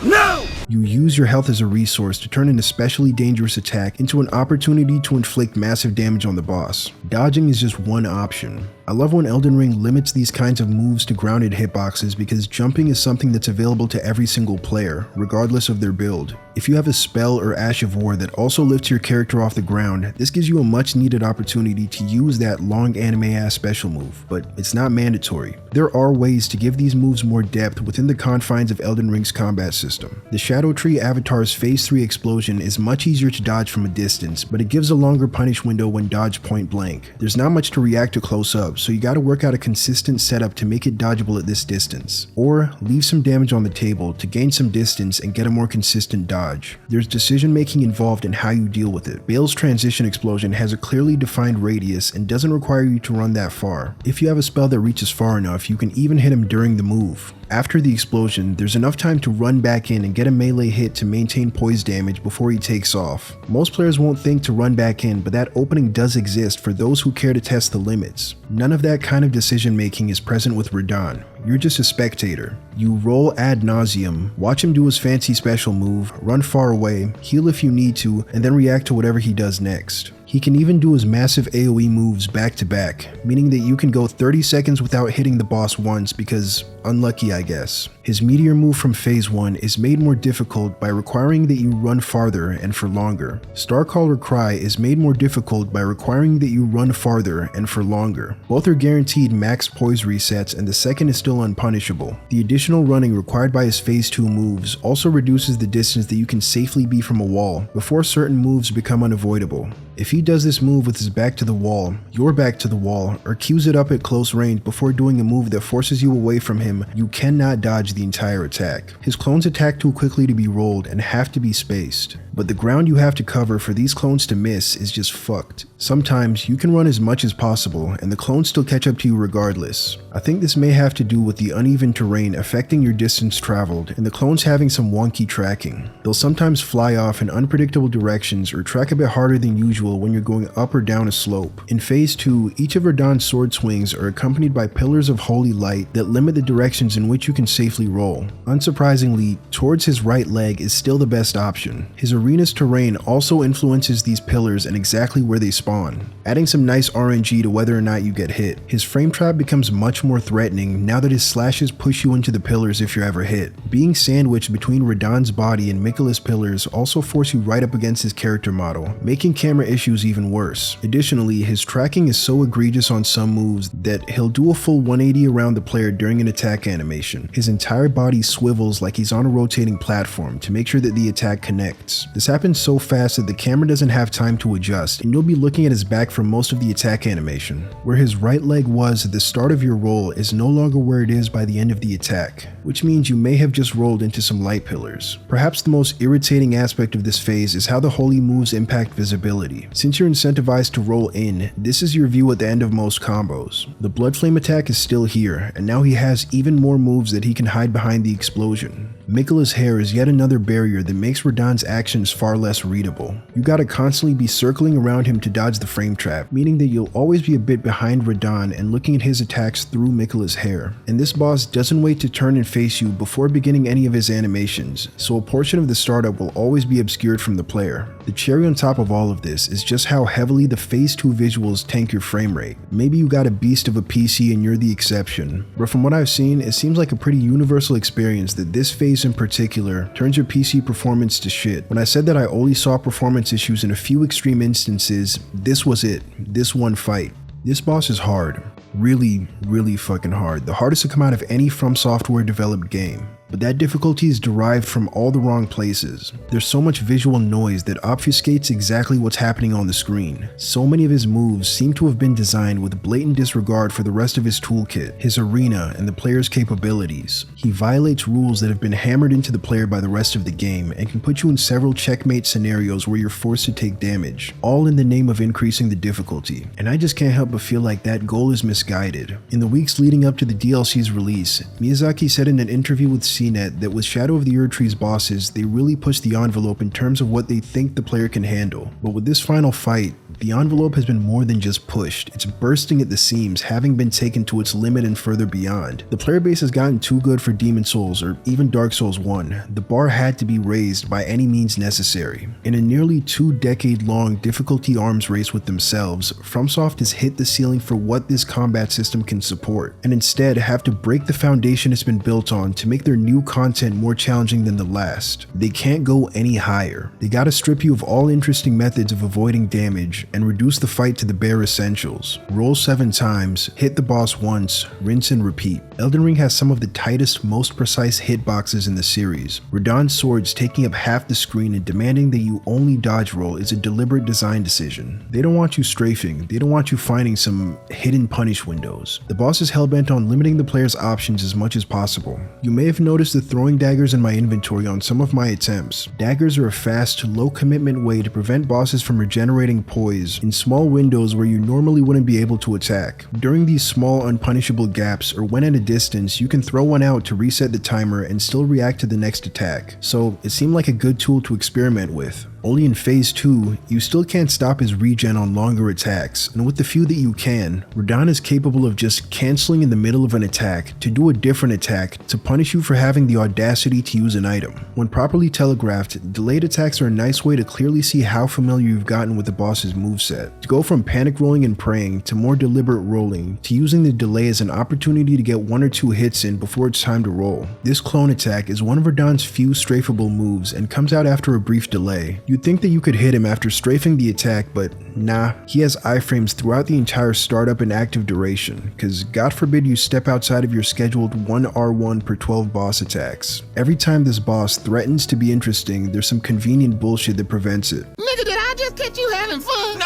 No! You use your health as a resource to turn an especially dangerous attack into an opportunity to inflict massive damage on the boss. Dodging is just one option. I love when Elden Ring limits these kinds of moves to grounded hitboxes because jumping is something that's available to every single player, regardless of their build. If you have a spell or Ash of War that also lifts your character off the ground, this gives you a much needed opportunity to use that long anime-ass special move, but it's not mandatory. There are ways to give these moves more depth within the confines of Elden Ring's combat system. The Shadow Tree Avatar's Phase 3 explosion is much easier to dodge from a distance, but it gives a longer punish window when dodged point blank. There's not much to react to close up, so you gotta work out a consistent setup to make it dodgeable at this distance. Or leave some damage on the table to gain some distance and get a more consistent dodge. There's decision making involved in how you deal with it. Bale's transition explosion has a clearly defined radius and doesn't require you to run that far. If you have a spell that reaches far enough, you can even hit him during the move. After the explosion, there's enough time to run back in and get a melee hit to maintain poise damage before he takes off. Most players won't think to run back in, but that opening does exist for those who care to test the limits. None of that kind of decision making is present with Radahn. You're just a spectator. You roll ad nauseum, watch him do his fancy special move, run far away, heal if you need to, and then react to whatever he does next. He can even do his massive AoE moves back to back, meaning that you can go 30 seconds without hitting the boss once because unlucky, I guess. His meteor move from phase 1 is made more difficult by requiring that you run farther and for longer. Starcaller Cry is made more difficult by requiring that you run farther and for longer. Both are guaranteed max poise resets and the second is still unpunishable. The additional running required by his phase 2 moves also reduces the distance that you can safely be from a wall before certain moves become unavoidable. If he does this move with his back to the wall, your back to the wall, or cues it up at close range before doing a move that forces you away from him, you cannot dodge the entire attack. His clones attack too quickly to be rolled and have to be spaced. But the ground you have to cover for these clones to miss is just fucked. Sometimes you can run as much as possible and the clones still catch up to you regardless. I think this may have to do with the uneven terrain affecting your distance traveled and the clones having some wonky tracking. They'll sometimes fly off in unpredictable directions or track a bit harder than usual when you're going up or down a slope. In phase 2, each of Radahn's sword swings are accompanied by pillars of holy light that limit the directions in which you can safely roll. Unsurprisingly, towards his right leg is still the best option. His arena's terrain also influences these pillars and exactly where they spawn, adding some nice RNG to whether or not you get hit. His frame trap becomes much more threatening now that his slashes push you into the pillars if you're ever hit. Being sandwiched between Radahn's body and Mikola's pillars also force you right up against his character model, making camera issues even worse. Additionally, his tracking is so egregious on some moves that he'll do a full 180 around the player during an attack animation. His entire body swivels like he's on a rotating platform to make sure that the attack connects. This happens so fast that the camera doesn't have time to adjust, and you'll be looking at his back for most of the attack animation. Where his right leg was at the start of your roll is no longer where it is by the end of the attack, which means you may have just rolled into some light pillars. Perhaps the most irritating aspect of this phase is how the holy moves impact visibility. Since you're incentivized to roll in, this is your view at the end of most combos. The Blood Flame attack is still here, and now he has even more moves that he can hide behind the explosion. Mikola's hair is yet another barrier that makes Radahn's actions far less readable. You gotta constantly be circling around him to dodge the frame trap, meaning that you'll always be a bit behind Radahn and looking at his attacks through Mikola's hair. And this boss doesn't wait to turn and face you before beginning any of his animations, so a portion of the startup will always be obscured from the player. The cherry on top of all of this is just how heavily the phase 2 visuals tank your frame rate. Maybe you got a beast of a PC and you're the exception, but from what I've seen, it seems like a pretty universal experience that this phase in particular turns your PC performance to shit. When I said that I only saw performance issues in a few extreme instances, this was it. This one fight. This boss is hard. Really, really fucking hard. The hardest to come out of any From Software developed game. But that difficulty is derived from all the wrong places. There's so much visual noise that obfuscates exactly what's happening on the screen. So many of his moves seem to have been designed with blatant disregard for the rest of his toolkit, his arena, and the player's capabilities. He violates rules that have been hammered into the player by the rest of the game and can put you in several checkmate scenarios where you're forced to take damage, all in the name of increasing the difficulty. And I just can't help but feel like that goal is misguided. In the weeks leading up to the DLC's release, Miyazaki said in an interview with CNET that with Shadow of the Erdtree's bosses, they really pushed the envelope in terms of what they think the player can handle. But with this final fight, the envelope has been more than just pushed, it's bursting at the seams, having been taken to its limit and further beyond. The player base has gotten too good for Demon Souls or even Dark Souls 1. The bar had to be raised by any means necessary. In a nearly 2-decade-long difficulty arms race with themselves, FromSoft has hit the ceiling for what this combat system can support, and instead have to break the foundation it's been built on to make their new content more challenging than the last. They can't go any higher. They gotta strip you of all interesting methods of avoiding damage and reduce the fight to the bare essentials. Roll 7 times, hit the boss once, rinse and repeat. Elden Ring has some of the tightest, most precise hitboxes in the series. Radahn's swords taking up half the screen and demanding that you only dodge roll is a deliberate design decision. They don't want you strafing, they don't want you finding some hidden punish windows. The boss is hellbent on limiting the player's options as much as possible. You may have noticed the throwing daggers in my inventory on some of my attempts. Daggers are a fast, low commitment way to prevent bosses from regenerating poise in small windows where you normally wouldn't be able to attack. During these small unpunishable gaps or when at a distance, you can throw one out to reset the timer and still react to the next attack. So it seemed like a good tool to experiment with. Only in phase 2, you still can't stop his regen on longer attacks, and with the few that you can, Radahn is capable of just cancelling in the middle of an attack to do a different attack to punish you for having the audacity to use an item. When properly telegraphed, delayed attacks are a nice way to clearly see how familiar you've gotten with the boss's moveset. To go from panic rolling and praying to more deliberate rolling, to using the delay as an opportunity to get 1 or 2 hits in before it's time to roll. This clone attack is one of Radahn's few strafable moves and comes out after a brief delay. You'd think that you could hit him after strafing the attack, but nah, he has iframes throughout the entire startup and active duration, cause God forbid you step outside of your scheduled 1 R1 per 12 boss attacks. Every time this boss threatens to be interesting, there's some convenient bullshit that prevents it. Nigga, did I just catch you having fun?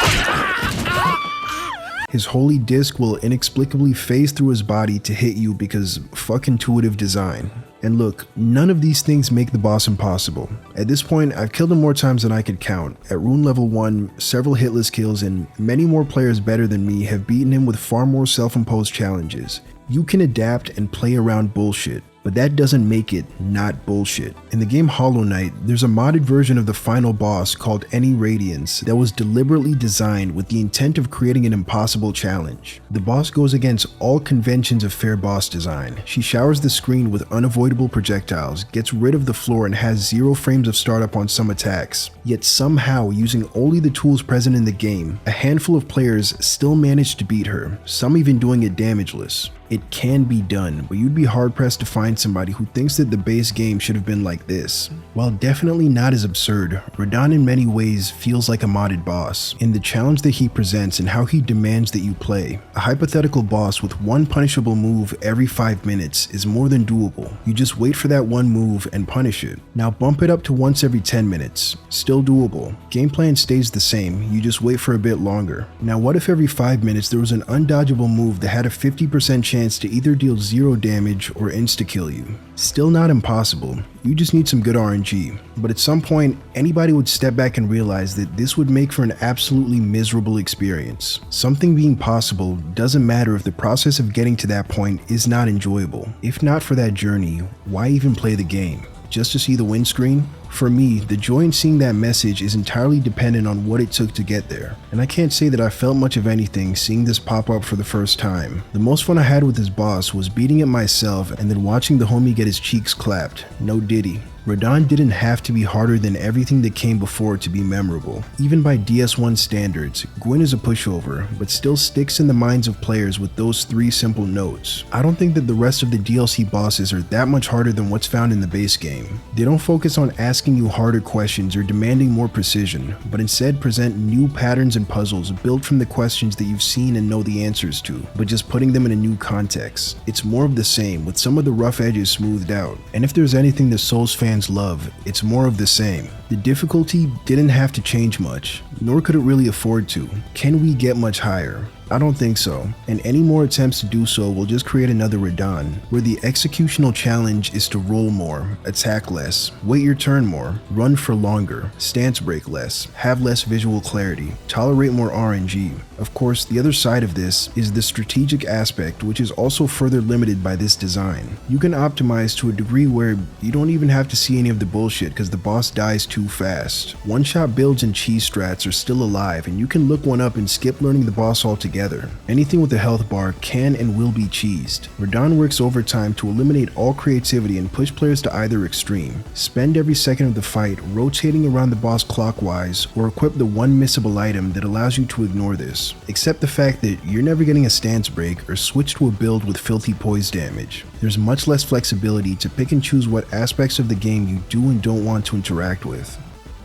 His holy disc will inexplicably phase through his body to hit you because fuck intuitive design. And look, none of these things make the boss impossible. At this point, I've killed him more times than I could count. At rune level 1, several hitless kills and many more players better than me have beaten him with far more self-imposed challenges. You can adapt and play around bullshit, but that doesn't make it not bullshit. In the game Hollow Knight, there's a modded version of the final boss called Any Radiance that was deliberately designed with the intent of creating an impossible challenge. The boss goes against all conventions of fair boss design. She showers the screen with unavoidable projectiles, gets rid of the floor and has 0 frames of startup on some attacks. Yet somehow, using only the tools present in the game, a handful of players still managed to beat her, some even doing it damageless. It can be done, but you'd be hard-pressed to find somebody who thinks that the base game should have been like this. While definitely not as absurd, Radahn in many ways feels like a modded boss, in the challenge that he presents and how he demands that you play. A hypothetical boss with 1 punishable move every 5 minutes is more than doable. You just wait for that 1 move and punish it. Now bump it up to once every 10 minutes. Still doable. Game plan stays the same, you just wait for a bit longer. Now what if every 5 minutes there was an undodgeable move that had a 50% chance to either deal 0 damage or insta-kill you? Still not impossible, you just need some good RNG. But at some point, anybody would step back and realize that this would make for an absolutely miserable experience. Something being possible doesn't matter if the process of getting to that point is not enjoyable. If not for that journey, why even play the game? Just to see the win screen? For me, the joy in seeing that message is entirely dependent on what it took to get there. And I can't say that I felt much of anything seeing this pop up for the first time. The most fun I had with this boss was beating it myself and then watching the homie get his cheeks clapped. No diddy. Radahn didn't have to be harder than everything that came before to be memorable. Even by DS1 standards, Gwyn is a pushover, but still sticks in the minds of players with those 3 simple notes. I don't think that the rest of the DLC bosses are that much harder than what's found in the base game. They don't focus on asking you harder questions or demanding more precision, but instead present new patterns and puzzles built from the questions that you've seen and know the answers to, but just putting them in a new context. It's more of the same, with some of the rough edges smoothed out. And if there's anything the Souls fans love, it's more of the same. The difficulty didn't have to change much, nor could it really afford to. Can we get much higher? I don't think so, and any more attempts to do so will just create another Radahn, where the executional challenge is to roll more, attack less, wait your turn more, run for longer, stance break less, have less visual clarity, tolerate more RNG. Of course, the other side of this is the strategic aspect, which is also further limited by this design. You can optimize to a degree where you don't even have to see any of the bullshit because the boss dies too fast. One-shot builds and cheese strats are still alive, and you can look one up and skip learning the boss altogether. Anything with a health bar can and will be cheesed. Radahn works overtime to eliminate all creativity and push players to either extreme. Spend every second of the fight rotating around the boss clockwise, or equip the one missable item that allows you to ignore this. Except the fact that you're never getting a stance break or switch to a build with filthy poise damage. There's much less flexibility to pick and choose what aspects of the game you do and don't want to interact with.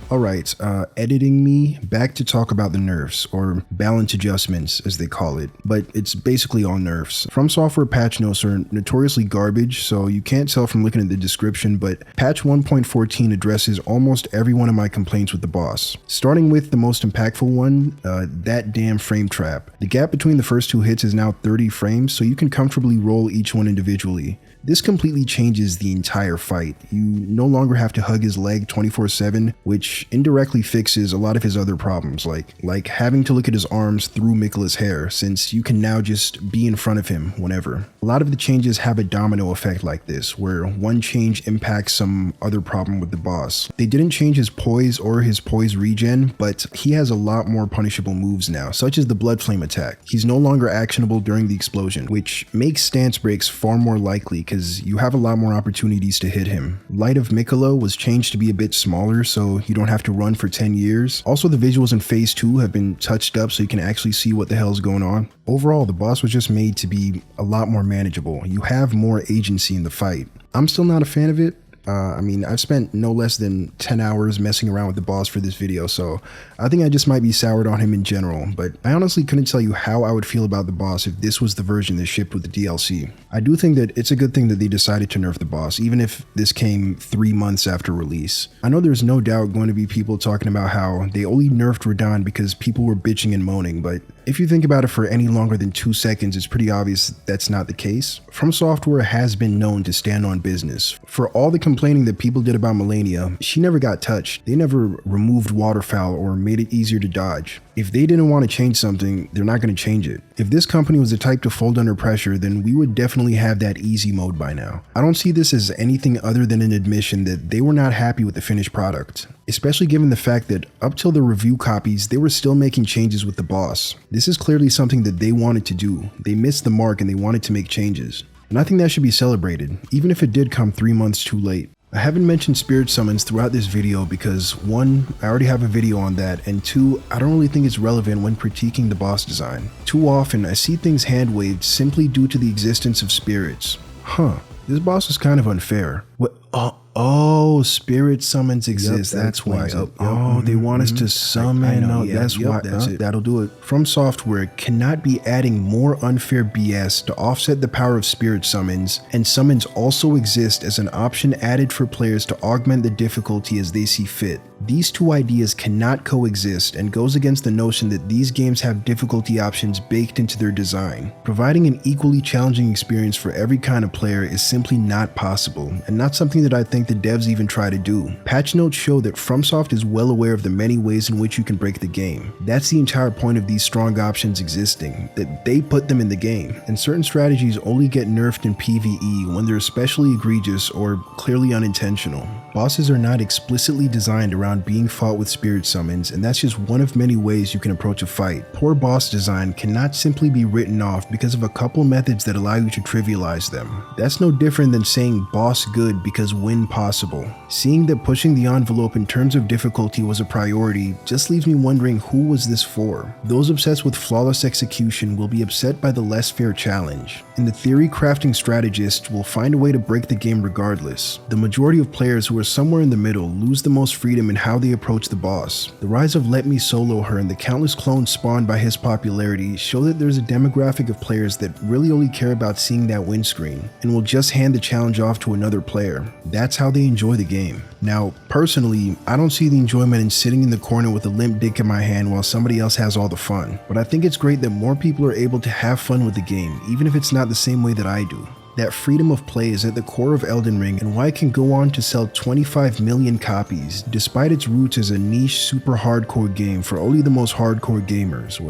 Alright, editing me back to talk about the nerfs, or balance adjustments as they call it, but it's basically all nerfs. From Software patch notes are notoriously garbage, so you can't tell from looking at the description, but patch 1.14 addresses almost every one of my complaints with the boss. Starting with the most impactful one, that damn frame trap. The gap between the first two hits is now 30 frames, so you can comfortably roll each one individually. This completely changes the entire fight. You no longer have to hug his leg 24/7, which indirectly fixes a lot of his other problems, like having to look at his arms through Mikola's hair, since you can now just be in front of him whenever. A lot of the changes have a domino effect like this, where one change impacts some other problem with the boss. They didn't change his poise or his poise regen, but he has a lot more punishable moves now, such as the Blood Flame attack. He's no longer actionable during the explosion, which makes stance breaks far more likely because you have a lot more opportunities to hit him. Light of Mikola was changed to be a bit smaller, so you don't have to run for 10 years. Also, the visuals in Phase 2 have been touched up so you can actually see what the hell's going on. Overall, the boss was just made to be a lot more manageable. You have more agency in the fight. I'm still not a fan of it. I mean, I've spent no less than 10 hours messing around with the boss for this video, so I think I just might be soured on him in general, but I honestly couldn't tell you how I would feel about the boss if this was the version that shipped with the DLC. I do think that it's a good thing that they decided to nerf the boss, even if this came 3 months after release. I know there's no doubt going to be people talking about how they only nerfed Radahn because people were bitching and moaning, but if you think about it for any longer than 2 seconds, it's pretty obvious that's not the case. From Software has been known to stand on business. For all the complaining that people did about Melania, she never got touched. They never removed waterfowl or made it easier to dodge. If they didn't want to change something, they're not going to change it. If this company was the type to fold under pressure, then we would definitely have that easy mode by now. I don't see this as anything other than an admission that they were not happy with the finished product, especially given the fact that up till the review copies, they were still making changes with the boss. This is clearly something that they wanted to do. They missed the mark and they wanted to make changes. And I think that should be celebrated, even if it did come 3 months too late. I haven't mentioned spirit summons throughout this video because 1, I already have a video on that, and 2, I don't really think it's relevant when critiquing the boss design. Too often, I see things hand-waved simply due to the existence of spirits. This boss is kind of unfair. What? Oh, spirit summons exist. That's why. They want us to summon. That's why. That's it. That'll do it. From Software cannot be adding more unfair BS to offset the power of spirit summons, and summons also exist as an option added for players to augment the difficulty as they see fit. These two ideas cannot coexist and goes against the notion that these games have difficulty options baked into their design. Providing an equally challenging experience for every kind of player is simply not possible, and not something that I think the devs even try to do. Patch notes show that FromSoft is well aware of the many ways in which you can break the game. That's the entire point of these strong options existing, that they put them in the game, and certain strategies only get nerfed in PvE when they're especially egregious or clearly unintentional. Bosses are not explicitly designed around being fought with spirit summons, and that's just one of many ways you can approach a fight. Poor boss design cannot simply be written off because of a couple methods that allow you to trivialize them. That's no different than saying boss good because win possible. Seeing that pushing the envelope in terms of difficulty was a priority just leaves me wondering who was this for. Those obsessed with flawless execution will be upset by the less fair challenge, and the theory crafting strategists will find a way to break the game regardless. The majority of players who are somewhere in the middle lose the most freedom in in how they approach the boss. The rise of Let Me Solo Her and the countless clones spawned by his popularity show that there's a demographic of players that really only care about seeing that win screen and will just hand the challenge off to another player. That's how they enjoy the game. Now, personally, I don't see the enjoyment in sitting in the corner with a limp dick in my hand while somebody else has all the fun, but I think it's great that more people are able to have fun with the game, even if it's not the same way that I do. That freedom of play is at the core of Elden Ring and why it can go on to sell 25 million copies, despite its roots as a niche, super hardcore game for only the most hardcore gamers.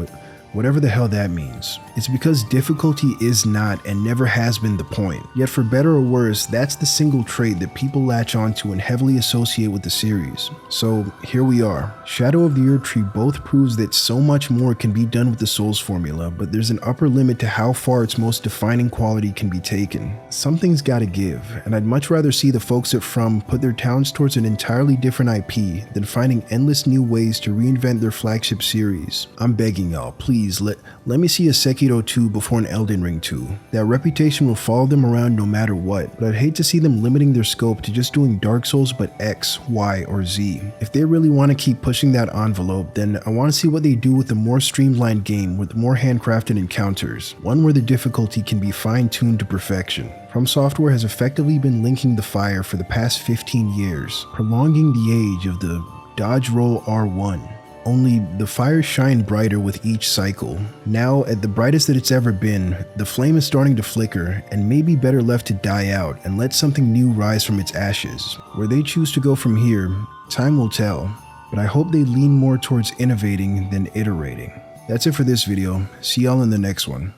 Whatever the hell that means. It's because difficulty is not and never has been the point. Yet for better or worse, that's the single trait that people latch onto and heavily associate with the series. So here we are. Shadow of the Erdtree both proves that so much more can be done with the Souls formula, but there's an upper limit to how far its most defining quality can be taken. Something's gotta give, and I'd much rather see the folks at From put their talents towards an entirely different IP than finding endless new ways to reinvent their flagship series. I'm begging y'all, please let me see a Sekiro 2 before an Elden Ring 2. That reputation will follow them around no matter what, but I'd hate to see them limiting their scope to just doing Dark Souls but X, Y, or Z. If they really want to keep pushing that envelope, then I want to see what they do with a more streamlined game with more handcrafted encounters, one where the difficulty can be fine-tuned to perfection. From Software has effectively been linking the fire for the past 15 years, prolonging the age of the dodge roll R1. Only the fires shine brighter with each cycle. Now, at the brightest that it's ever been, the flame is starting to flicker and may be better left to die out and let something new rise from its ashes. Where they choose to go from here, time will tell, but I hope they lean more towards innovating than iterating. That's it for this video. See y'all in the next one.